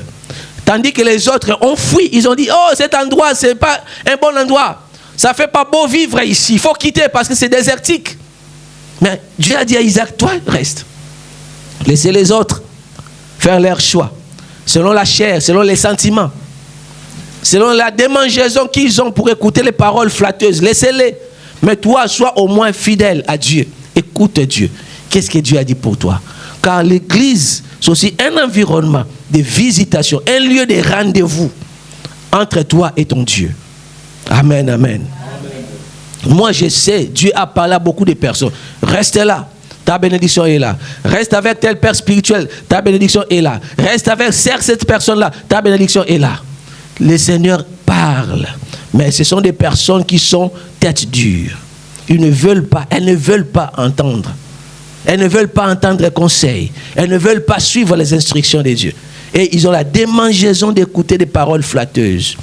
Speaker 2: Tandis que les autres ont fui. Ils ont dit, oh, cet endroit, ce n'est pas un bon endroit. Ça ne fait pas beau vivre ici. Il faut quitter parce que c'est désertique. Mais Dieu a dit à Isaac, toi, reste. Laissez les autres faire leur choix. Selon la chair, selon les sentiments. Selon la démangeaison qu'ils ont pour écouter les paroles flatteuses. Laissez-les. Mais toi, sois au moins fidèle à Dieu. Écoute Dieu. Qu'est-ce que Dieu a dit pour toi? Car l'église, c'est aussi un environnement de visitation, un lieu de rendez-vous entre toi et ton Dieu. Amen, amen. Moi, je sais, Dieu a parlé à beaucoup de personnes. Reste là. Ta bénédiction est là. Reste avec tel père spirituel. Ta bénédiction est là. Reste avec cette personne-là. Ta bénédiction est là. Le Seigneur parle. Mais ce sont des personnes qui sont tête dure. Ils ne veulent pas. Elles ne veulent pas entendre. Elles ne veulent pas entendre conseil. Elles ne veulent pas suivre les instructions de Dieu. Et ils ont la démangeaison d'écouter des paroles flatteuses.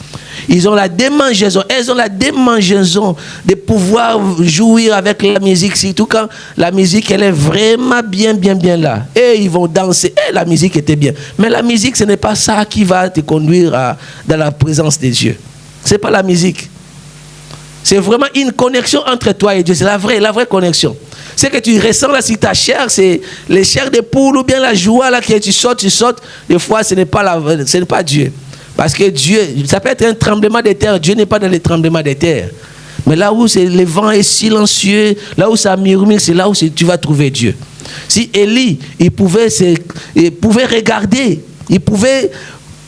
Speaker 2: Ils ont la démangeaison. Elles ont la démangeaison de pouvoir jouir avec la musique. Surtout quand la musique, elle est vraiment bien là. Et ils vont danser. Et la musique était bien. Mais la musique, ce n'est pas ça qui va te conduire dans la présence de Dieu. Ce n'est pas la musique. C'est vraiment une connexion entre toi et Dieu. C'est la vraie connexion. C'est que tu ressens là sur ta chair, c'est les chairs de poule ou bien la joie là que tu sautes. Des fois, ce n'est pas Dieu. Parce que Dieu, ça peut être un tremblement de terre. Dieu n'est pas dans les tremblements de terre. Mais là où le vent est silencieux, là où ça murmure, c'est là où tu vas trouver Dieu. Si Élie, il pouvait regarder, il pouvait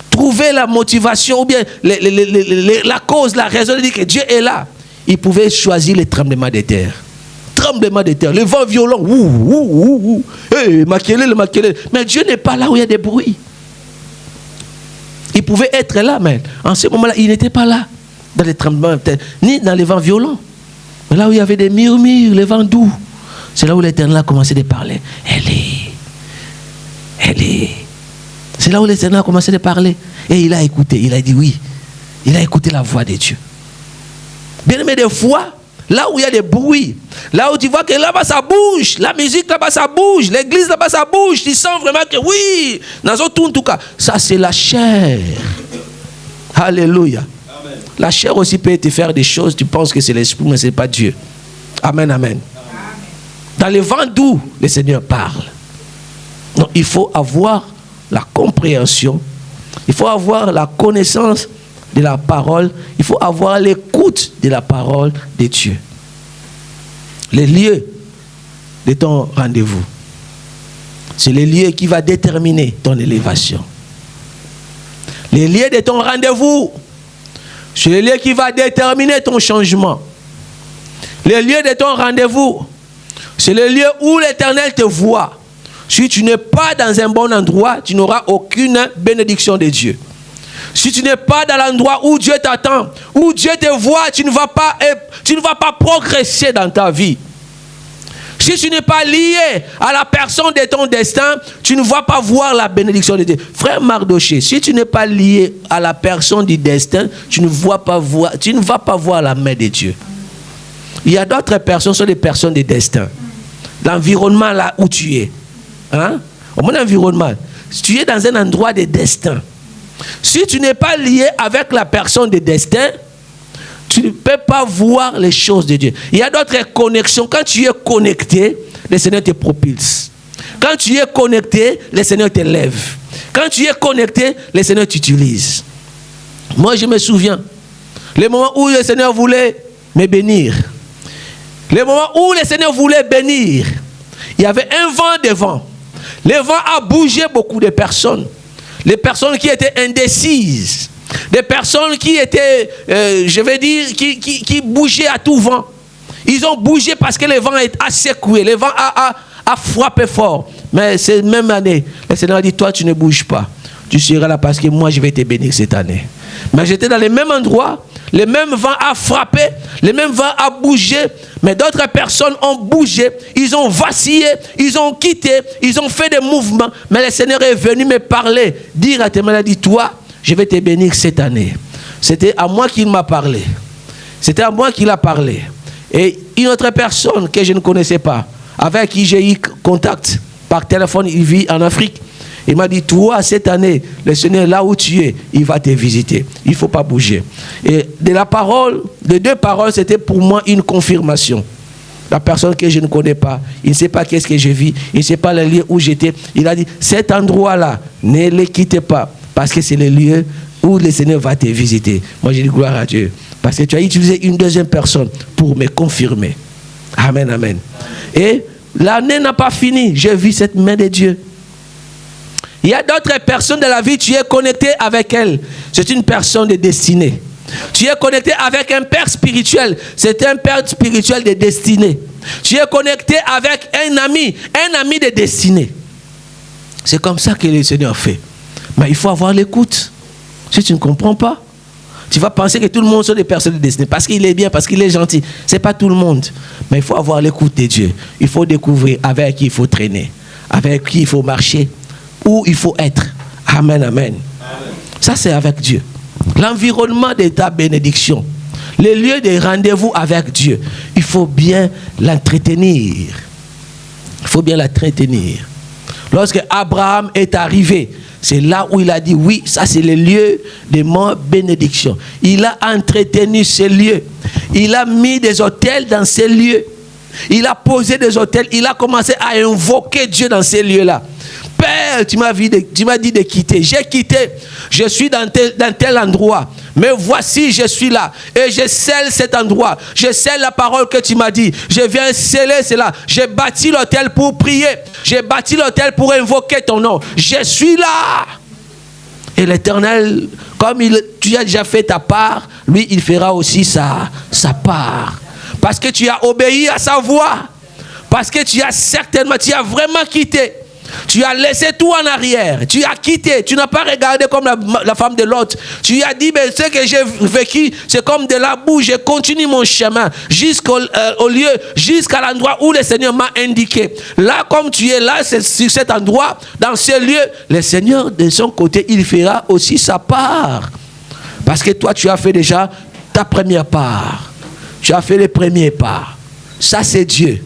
Speaker 2: trouver la motivation ou bien la cause, la raison de dire que Dieu est là, il pouvait choisir les tremblements de terre. Tremblement de terre, le vent violent, hey, Makelele. Mais Dieu n'est pas là où il y a des bruits. Il pouvait être là, mais en ce moment-là, il n'était pas là dans les tremblements de terre, ni dans les vents violents. Mais là où il y avait des murmures, les vents doux, c'est là où l'Éternel a commencé à parler. Élie. C'est là où l'Éternel a commencé à parler. Et il a écouté, il a dit oui. Il a écouté la voix de Dieu. Bien aimé, des fois, là où il y a des bruits, là où tu vois que là-bas ça bouge, la musique là-bas ça bouge, l'église là-bas ça bouge, tu sens vraiment que oui, dans tout en tout cas, ça c'est la chair. Alléluia. Amen. La chair aussi peut te faire des choses, tu penses que c'est l'esprit, mais ce n'est pas Dieu. Amen, amen. Dans les vents doux, le Seigneur parle. Donc il faut avoir la compréhension, il faut avoir la connaissance de la parole, il faut avoir l'écoute de la parole de Dieu. Les lieux de ton rendez-vous, c'est les lieux qui vont déterminer ton élévation. Les lieux de ton rendez-vous, c'est les lieux qui vont déterminer ton changement. Les lieux de ton rendez-vous, c'est le lieu où l'Éternel te voit. Si tu n'es pas dans un bon endroit, tu n'auras aucune bénédiction de Dieu. Si tu n'es pas dans l'endroit où Dieu t'attend, où Dieu te voit, tu ne vas pas progresser dans ta vie. Si tu n'es pas lié à la personne de ton destin, tu ne vas pas voir la bénédiction de Dieu. Frère Mardoché, si tu n'es pas lié à la personne du destin, tu ne vas pas voir la main de Dieu. Il y a d'autres personnes qui sont des personnes de destin. L'environnement là où tu es. Hein? Au mon environnement, si tu es dans un endroit de destin, si tu n'es pas lié avec la personne de destin, tu ne peux pas voir les choses de Dieu. Il y a d'autres connexions. Quand tu es connecté, le Seigneur te propulse. Quand tu es connecté, le Seigneur t'élève. Quand tu es connecté, le Seigneur t'utilise. Moi, je me souviens, le moment où le Seigneur voulait me bénir, le moment où le Seigneur voulait bénir, il y avait un vent devant. Le vent a bougé beaucoup de personnes. Les personnes qui étaient indécises. Des personnes qui étaient, qui bougeaient à tout vent. Ils ont bougé parce que le vent a secoué. Le vent a frappé fort. Mais cette même année, le Seigneur a dit, toi tu ne bouges pas. Tu seras là parce que moi je vais te bénir cette année. Mais j'étais dans le même endroit. Le même vent a frappé, le même vent a bougé, mais d'autres personnes ont bougé, ils ont vacillé, ils ont quitté, ils ont fait des mouvements, mais le Seigneur est venu me parler, dire à tes maladies, toi, je vais te bénir cette année. C'était à moi qu'il m'a parlé. C'était à moi qu'il a parlé. Et une autre personne que je ne connaissais pas, avec qui j'ai eu contact par téléphone, il vit en Afrique. Il m'a dit, toi, cette année, le Seigneur, là où tu es, il va te visiter. Il ne faut pas bouger. Et de la parole, de deux paroles, c'était pour moi une confirmation. La personne que je ne connais pas, il ne sait pas qu'est-ce que je vis, il ne sait pas le lieu où j'étais. Il a dit, cet endroit-là, ne le quittez pas, parce que c'est le lieu où le Seigneur va te visiter. Moi, j'ai dit, gloire à Dieu. Parce que tu as utilisé une deuxième personne pour me confirmer. Amen, amen. Et l'année n'a pas fini. J'ai vu cette main de Dieu. Il y a d'autres personnes de la vie, tu es connecté avec elle. C'est une personne de destinée. Tu es connecté avec un père spirituel. C'est un père spirituel de destinée. Tu es connecté avec un ami de destinée. C'est comme ça que le Seigneur fait. Mais il faut avoir l'écoute. Si tu ne comprends pas, tu vas penser que tout le monde sont des personnes de destinée. Parce qu'il est bien, parce qu'il est gentil. Ce n'est pas tout le monde. Mais il faut avoir l'écoute de Dieu. Il faut découvrir avec qui il faut traîner. Avec qui il faut marcher. Où il faut être. Amen, amen. Ça, c'est avec Dieu. L'environnement de ta bénédiction, le lieu de rendez-vous avec Dieu, il faut bien l'entretenir. Il faut bien l'entretenir. Lorsque Abraham est arrivé, c'est là où il a dit, oui, ça c'est le lieu de ma bénédiction. Il a entretenu ce lieu. Il a mis des autels dans ces lieux. Il a posé des autels. Il a commencé à invoquer Dieu dans ces lieux-là. Père, Père, tu m'as dit de quitter. J'ai quitté. Je suis dans tel endroit. Mais voici, je suis là. Et je scelle cet endroit. Je scelle la parole que tu m'as dit. Je viens sceller cela. J'ai bâti l'autel pour prier. J'ai bâti l'autel pour invoquer ton nom. Je suis là. Et l'Éternel, comme tu as déjà fait ta part, lui, il fera aussi sa part. Parce que tu as obéi à sa voix. Parce que tu as vraiment quitté. Tu as laissé tout en arrière. Tu as quitté. Tu n'as pas regardé comme la femme de l'autre. Tu as dit, mais ce que j'ai vécu, c'est comme de la boue. Je continue mon chemin jusqu'au lieu, jusqu'à l'endroit où le Seigneur m'a indiqué. Là, comme tu es là, c'est sur cet endroit, dans ce lieu, le Seigneur, de son côté, il fera aussi sa part. Parce que toi, tu as fait déjà ta première part. Tu as fait les premiers pas. Ça, c'est Dieu.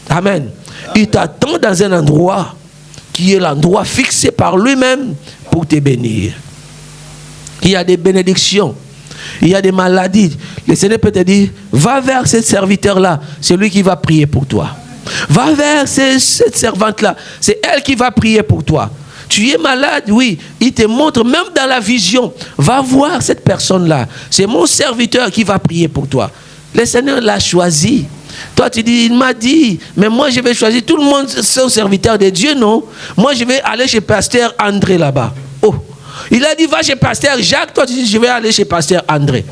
Speaker 2: Amen. Il t'attend dans un endroit qui est l'endroit fixé par lui-même pour te bénir. Il y a des bénédictions. Il y a des maladies. Le Seigneur peut te dire, va vers ce serviteur-là. C'est lui qui va prier pour toi. Va vers cette servante-là. C'est elle qui va prier pour toi. Tu es malade, oui. Il te montre, même dans la vision, va voir cette personne-là. C'est mon serviteur qui va prier pour toi. Le Seigneur l'a choisi. Toi, tu dis, il m'a dit, mais moi, je vais choisir. Tout le monde, c'est un serviteur de Dieu, non? Moi, je vais aller chez Pasteur André là-bas. Oh, il a dit, va chez Pasteur Jacques. Toi, tu dis, je vais aller chez Pasteur André.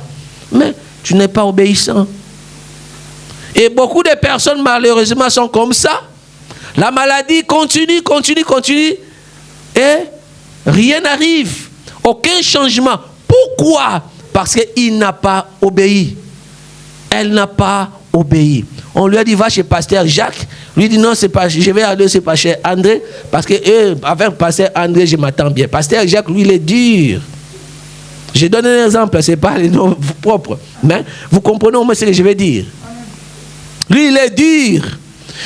Speaker 2: Mais tu n'es pas obéissant. Et beaucoup de personnes, malheureusement, sont comme ça. La maladie continue. Et rien n'arrive. Aucun changement. Pourquoi? Parce qu'il n'a pas obéi. Elle n'a pas obéi. On lui a dit, va chez Pasteur Jacques. Lui dit, non, c'est pas, je vais aller chez Pasteur André. Parce que avec Pasteur André, je m'attends bien. Pasteur Jacques, lui, il est dur. Je donne un exemple, ce n'est pas les noms propres. Mais vous comprenez au moins ce que je vais dire. Lui, il est dur.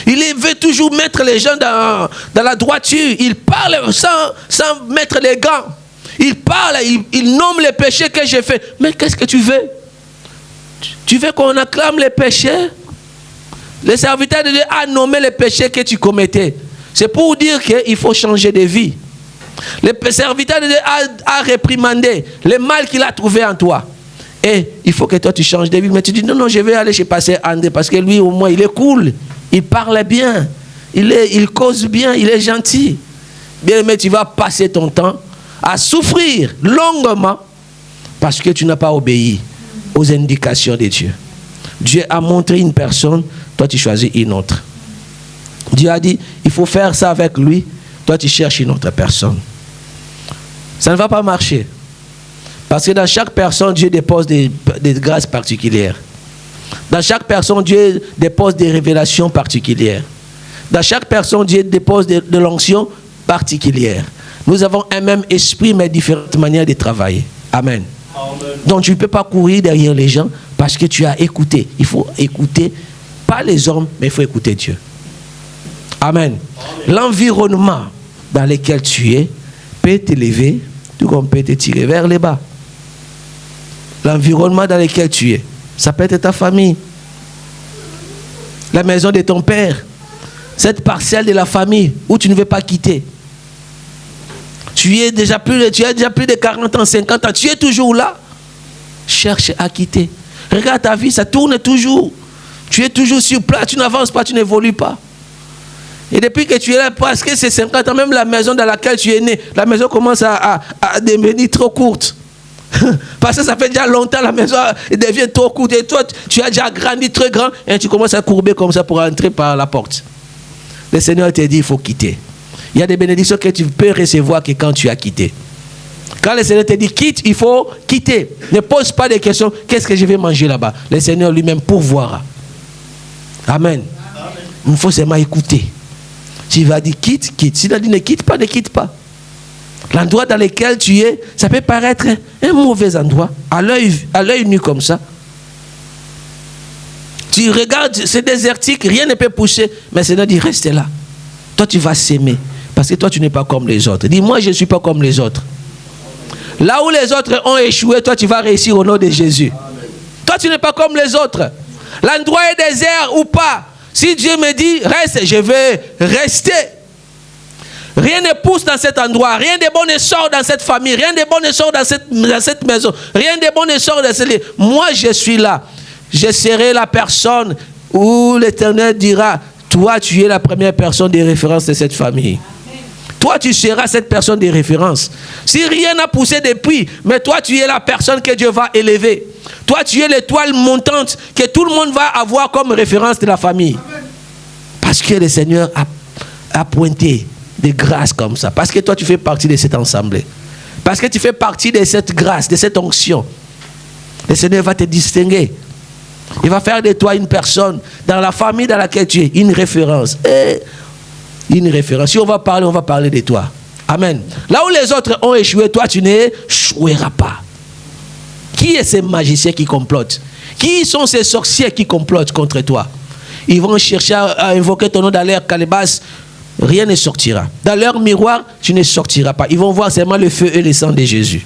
Speaker 2: Il veut toujours mettre les gens dans la droiture. Il parle sans mettre les gants. Il parle, il nomme les péchés que j'ai faits. Mais qu'est-ce que tu veux? Tu veux qu'on acclame les péchés? Le serviteur de Dieu a nommé les péchés que tu commettais. C'est pour dire qu'il faut changer de vie. Le serviteur de Dieu a réprimandé le mal qu'il a trouvé en toi. Et il faut que toi tu changes de vie. Mais tu dis non, je vais aller chez Pasteur André parce que lui au moins il est cool. Il parle bien. Il cause bien. Il est gentil. Bien, mais tu vas passer ton temps à souffrir longuement parce que tu n'as pas obéi aux indications de Dieu. Dieu a montré une personne, toi tu choisis une autre. Dieu a dit, il faut faire ça avec lui, toi tu cherches une autre personne. Ça ne va pas marcher. Parce que dans chaque personne, Dieu dépose des grâces particulières. Dans chaque personne, Dieu dépose des révélations particulières. Dans chaque personne, Dieu dépose de l'onction particulière. Nous avons un même esprit, mais différentes manières de travailler. Amen. Donc tu ne peux pas courir derrière les gens parce que tu as écouté. Il faut écouter, pas les hommes, mais il faut écouter Dieu. Amen. L'environnement dans lequel tu es peut t'élever, tout comme peut te tirer vers les bas. L'environnement dans lequel tu es, ça peut être ta famille, la maison de ton père, cette parcelle de la famille où tu ne veux pas quitter. Tu as déjà plus de 40 ans, 50 ans, tu es toujours là. Cherche à quitter. Regarde ta vie, ça tourne toujours. Tu es toujours sur place, tu n'avances pas, tu n'évolues pas. Et depuis que tu es là, parce que c'est 50 ans, même la maison dans laquelle tu es né, la maison commence à devenir trop courte. Parce que ça fait déjà longtemps, la maison devient trop courte. Et toi, tu as déjà grandi très grand et tu commences à courber comme ça pour entrer par la porte. Le Seigneur te dit, il faut quitter. Il y a des bénédictions que tu peux recevoir que quand tu as quitté. Quand le Seigneur te dit quitte, il faut quitter. Ne pose pas de questions. Qu'est-ce que je vais manger là-bas? Le Seigneur lui-même pourvoira. Amen. Il faut seulement écouter. Tu vas dire quitte, quitte. S'il a dit ne quitte pas, ne quitte pas. L'endroit dans lequel tu es, ça peut paraître un mauvais endroit. À l'œil nu comme ça. Tu regardes, c'est désertique, rien ne peut pousser. Mais le Seigneur dit reste là. Toi, tu vas s'aimer. Parce que toi, tu n'es pas comme les autres. Dis, moi, je ne suis pas comme les autres. Là où les autres ont échoué, toi, tu vas réussir au nom de Jésus. Amen. Toi, tu n'es pas comme les autres. L'endroit est désert ou pas. Si Dieu me dit, reste, je vais rester. Rien ne pousse dans cet endroit. Rien de bon ne sort dans cette famille. Rien de bon ne sort dans cette maison. Rien de bon ne sort dans ce lieu. Moi, je suis là. Je serai la personne où l'Éternel dira, toi, tu es la première personne de référence de cette famille. Toi, tu seras cette personne de référence. Si rien n'a poussé depuis, mais toi, tu es la personne que Dieu va élever. Toi, tu es l'étoile montante que tout le monde va avoir comme référence de la famille. Parce que le Seigneur a pointé des grâces comme ça. Parce que toi, tu fais partie de cette assemblée. Parce que tu fais partie de cette grâce, de cette onction. Le Seigneur va te distinguer. Il va faire de toi une personne dans la famille dans laquelle tu es, une référence. Une référence. Si on va parler de toi. Amen. Là où les autres ont échoué, toi, tu n'échoueras pas. Qui est ces magiciens qui complotent? Qui sont ces sorciers qui complotent contre toi? Ils vont chercher à invoquer ton nom dans leur calebasse. Rien ne sortira. Dans leur miroir, tu ne sortiras pas. Ils vont voir seulement le feu et le sang de Jésus.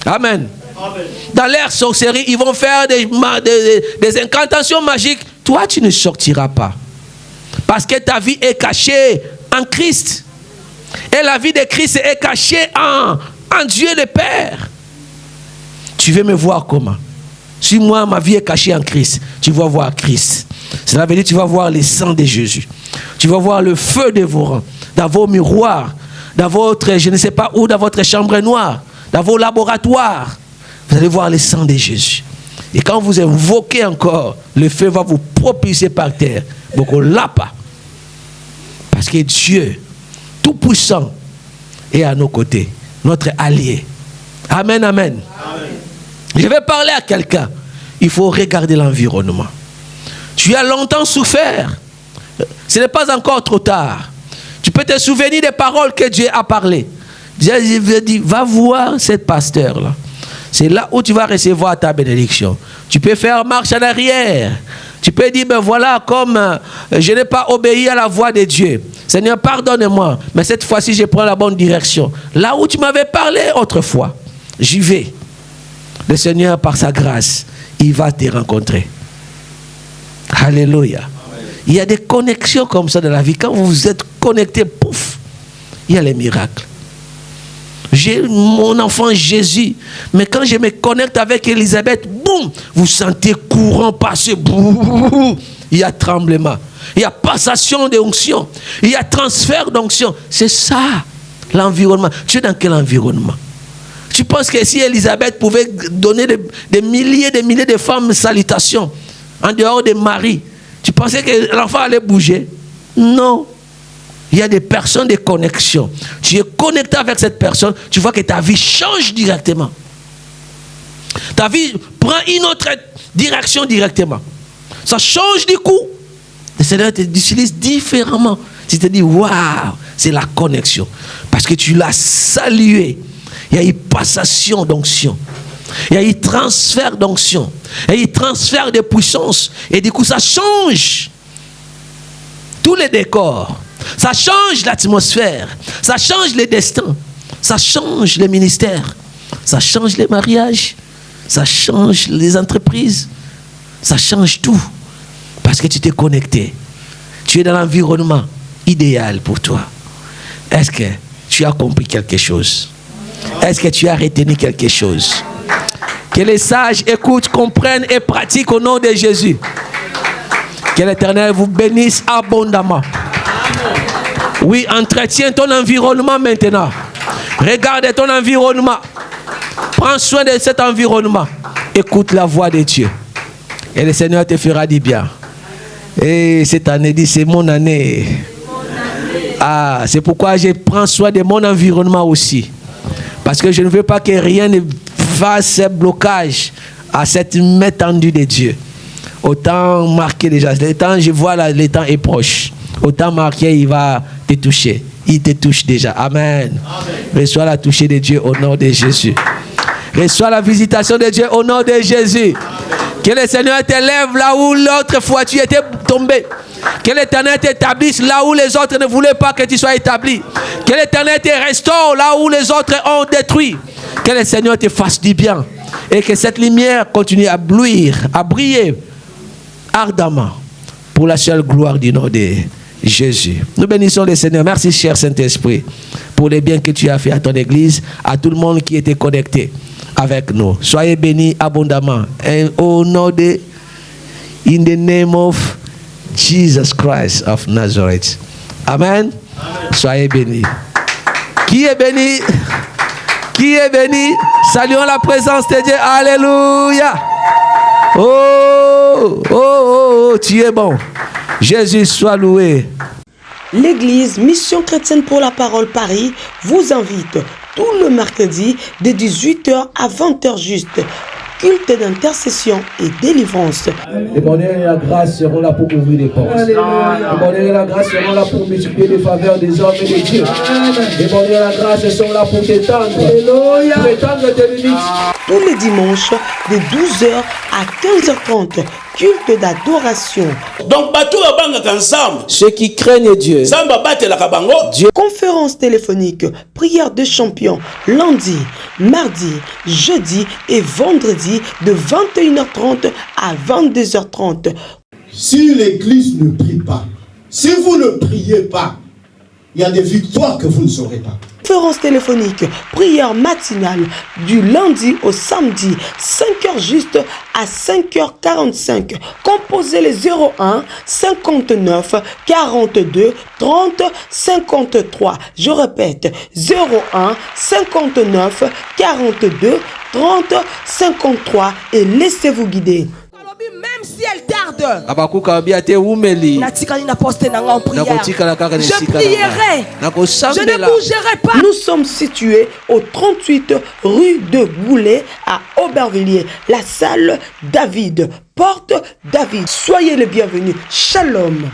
Speaker 2: Amen. Amen. Dans leur sorcellerie, ils vont faire des incantations magiques. Toi, tu ne sortiras pas. Parce que ta vie est cachée en Christ. Et la vie de Christ est cachée en Dieu le Père. Tu veux me voir comment? Si moi, ma vie est cachée en Christ, tu vas voir Christ. Cela veut dire que tu vas voir le sang de Jésus. Tu vas voir le feu dévorant dans vos miroirs, dans votre, je ne sais pas où, dans votre chambre noire, dans vos laboratoires. Vous allez voir le sang de Jésus. Et quand vous invoquez encore, le feu va vous propulser par terre. Donc on ne l'a pas. Parce que Dieu, tout-puissant, est à nos côtés, notre allié. Amen, amen. Amen. Je vais parler à quelqu'un. Il faut regarder l'environnement. Tu as longtemps souffert. Ce n'est pas encore trop tard. Tu peux te souvenir des paroles que Dieu a parlé. Dieu dit, va voir cette pasteur-là. C'est là où tu vas recevoir ta bénédiction. Tu peux faire marche en arrière. Tu peux dire, ben voilà, comme je n'ai pas obéi à la voix de Dieu. Seigneur, pardonne-moi. Mais cette fois-ci, je prends la bonne direction. Là où tu m'avais parlé autrefois, j'y vais. Le Seigneur, par sa grâce, il va te rencontrer. Alléluia. Il y a des connexions comme ça dans la vie. Quand vous êtes connectés, pouf, il y a les miracles. J'ai mon enfant Jésus, mais quand je me connecte avec Élisabeth, boum, vous sentez courant passer, boum, il y a tremblement, il y a passation d'onction, il y a transfert d'onction. C'est ça, l'environnement. Tu es dans quel environnement? Tu penses que si Élisabeth pouvait donner des milliers de femmes salutations en dehors de Marie, tu pensais que l'enfant allait bouger? Non. Il y a des personnes de connexion. Tu es connecté avec cette personne, tu vois que ta vie change directement. Ta vie prend une autre direction directement. Ça change du coup. Le Seigneur t'utilise différemment. Tu te dis, waouh, c'est la connexion. Parce que tu l'as salué. Il y a eu passation d'onction. Il y a eu transfert d'onction. Il y a eu transfert de puissance. Et du coup, ça change tous les décors. Ça change l'atmosphère. Ça change les destins. Ça change les ministères. Ça change les mariages. Ça change les entreprises. Ça change tout. Parce que tu t'es connecté. Tu es dans l'environnement idéal pour toi. Est-ce que tu as compris quelque chose? Est-ce que tu as retenu quelque chose? Que les sages écoutent, comprennent et pratiquent au nom de Jésus. Que l'Éternel vous bénisse abondamment. Oui, entretiens ton environnement maintenant. Regarde ton environnement. Prends soin de cet environnement. Écoute la voix de Dieu. Et le Seigneur te fera du bien. Et cette année, dit, c'est mon année. Ah, c'est pourquoi je prends soin de mon environnement aussi. Parce que je ne veux pas que rien ne fasse blocage à cette étendue de Dieu. Autant marqué déjà. Le temps, je vois là, le temps est proche. Autant marqué, il va te toucher. Il te touche déjà. Amen. Amen. Reçois la touche de Dieu au nom de Jésus. Reçois la visitation de Dieu au nom de Jésus. Amen. Que le Seigneur t'élève là où l'autre fois tu étais tombé. Que l'Éternel t'établisse là où les autres ne voulaient pas que tu sois établi. Que l'Éternel te restaure là où les autres ont détruit. Que le Seigneur te fasse du bien. Et que cette lumière continue à briller ardemment pour la seule gloire du nom de Jésus. Nous bénissons le Seigneur. Merci, cher Saint-Esprit, pour les biens que tu as fait à ton Église, à tout le monde qui était connecté avec nous. Soyez bénis abondamment. Et au nom de, in the name of Jesus Christ of Nazareth. Amen. Soyez bénis. Qui est béni? Qui est béni? Saluons la présence de Dieu. Alléluia. Oh, oh, oh, oh, tu es bon. Jésus soit loué.
Speaker 1: L'église Mission Chrétienne pour la Parole Paris vous invite tout le mercredi de 18h à 20h juste. Culte d'intercession et délivrance.
Speaker 2: Le bonheur et la grâce seront là pour ouvrir les portes. Le bonheur et la grâce seront là pour multiplier les faveurs des hommes et des dieux. Le bonheur et la grâce sont là pour t'étendre. Pour étendre tes limites.
Speaker 1: Tous les dimanches de 12h à 15h30. Culte d'adoration.
Speaker 3: Donc bato babanga ensemble.
Speaker 2: Ceux qui craignent Dieu.
Speaker 3: Samba batela kabango.
Speaker 1: Conférence téléphonique, prière de champion, lundi, mardi, jeudi et vendredi de 21h30 à 22h30.
Speaker 4: Si l'église ne prie pas, si vous ne priez pas, il y a des victoires que vous ne saurez pas.
Speaker 1: Conférence téléphonique, prière matinale du lundi au samedi, 5h juste à 5h45. Composez les 01 59 42 30 53. Je répète, 01 59 42 30 53 et laissez-vous guider.
Speaker 6: Même si elle tarde, je prierai, je ne bougerai pas.
Speaker 1: Nous sommes situés au 38 rue de Goulet à Aubervilliers, la salle David, porte David. Soyez les bienvenus. Shalom.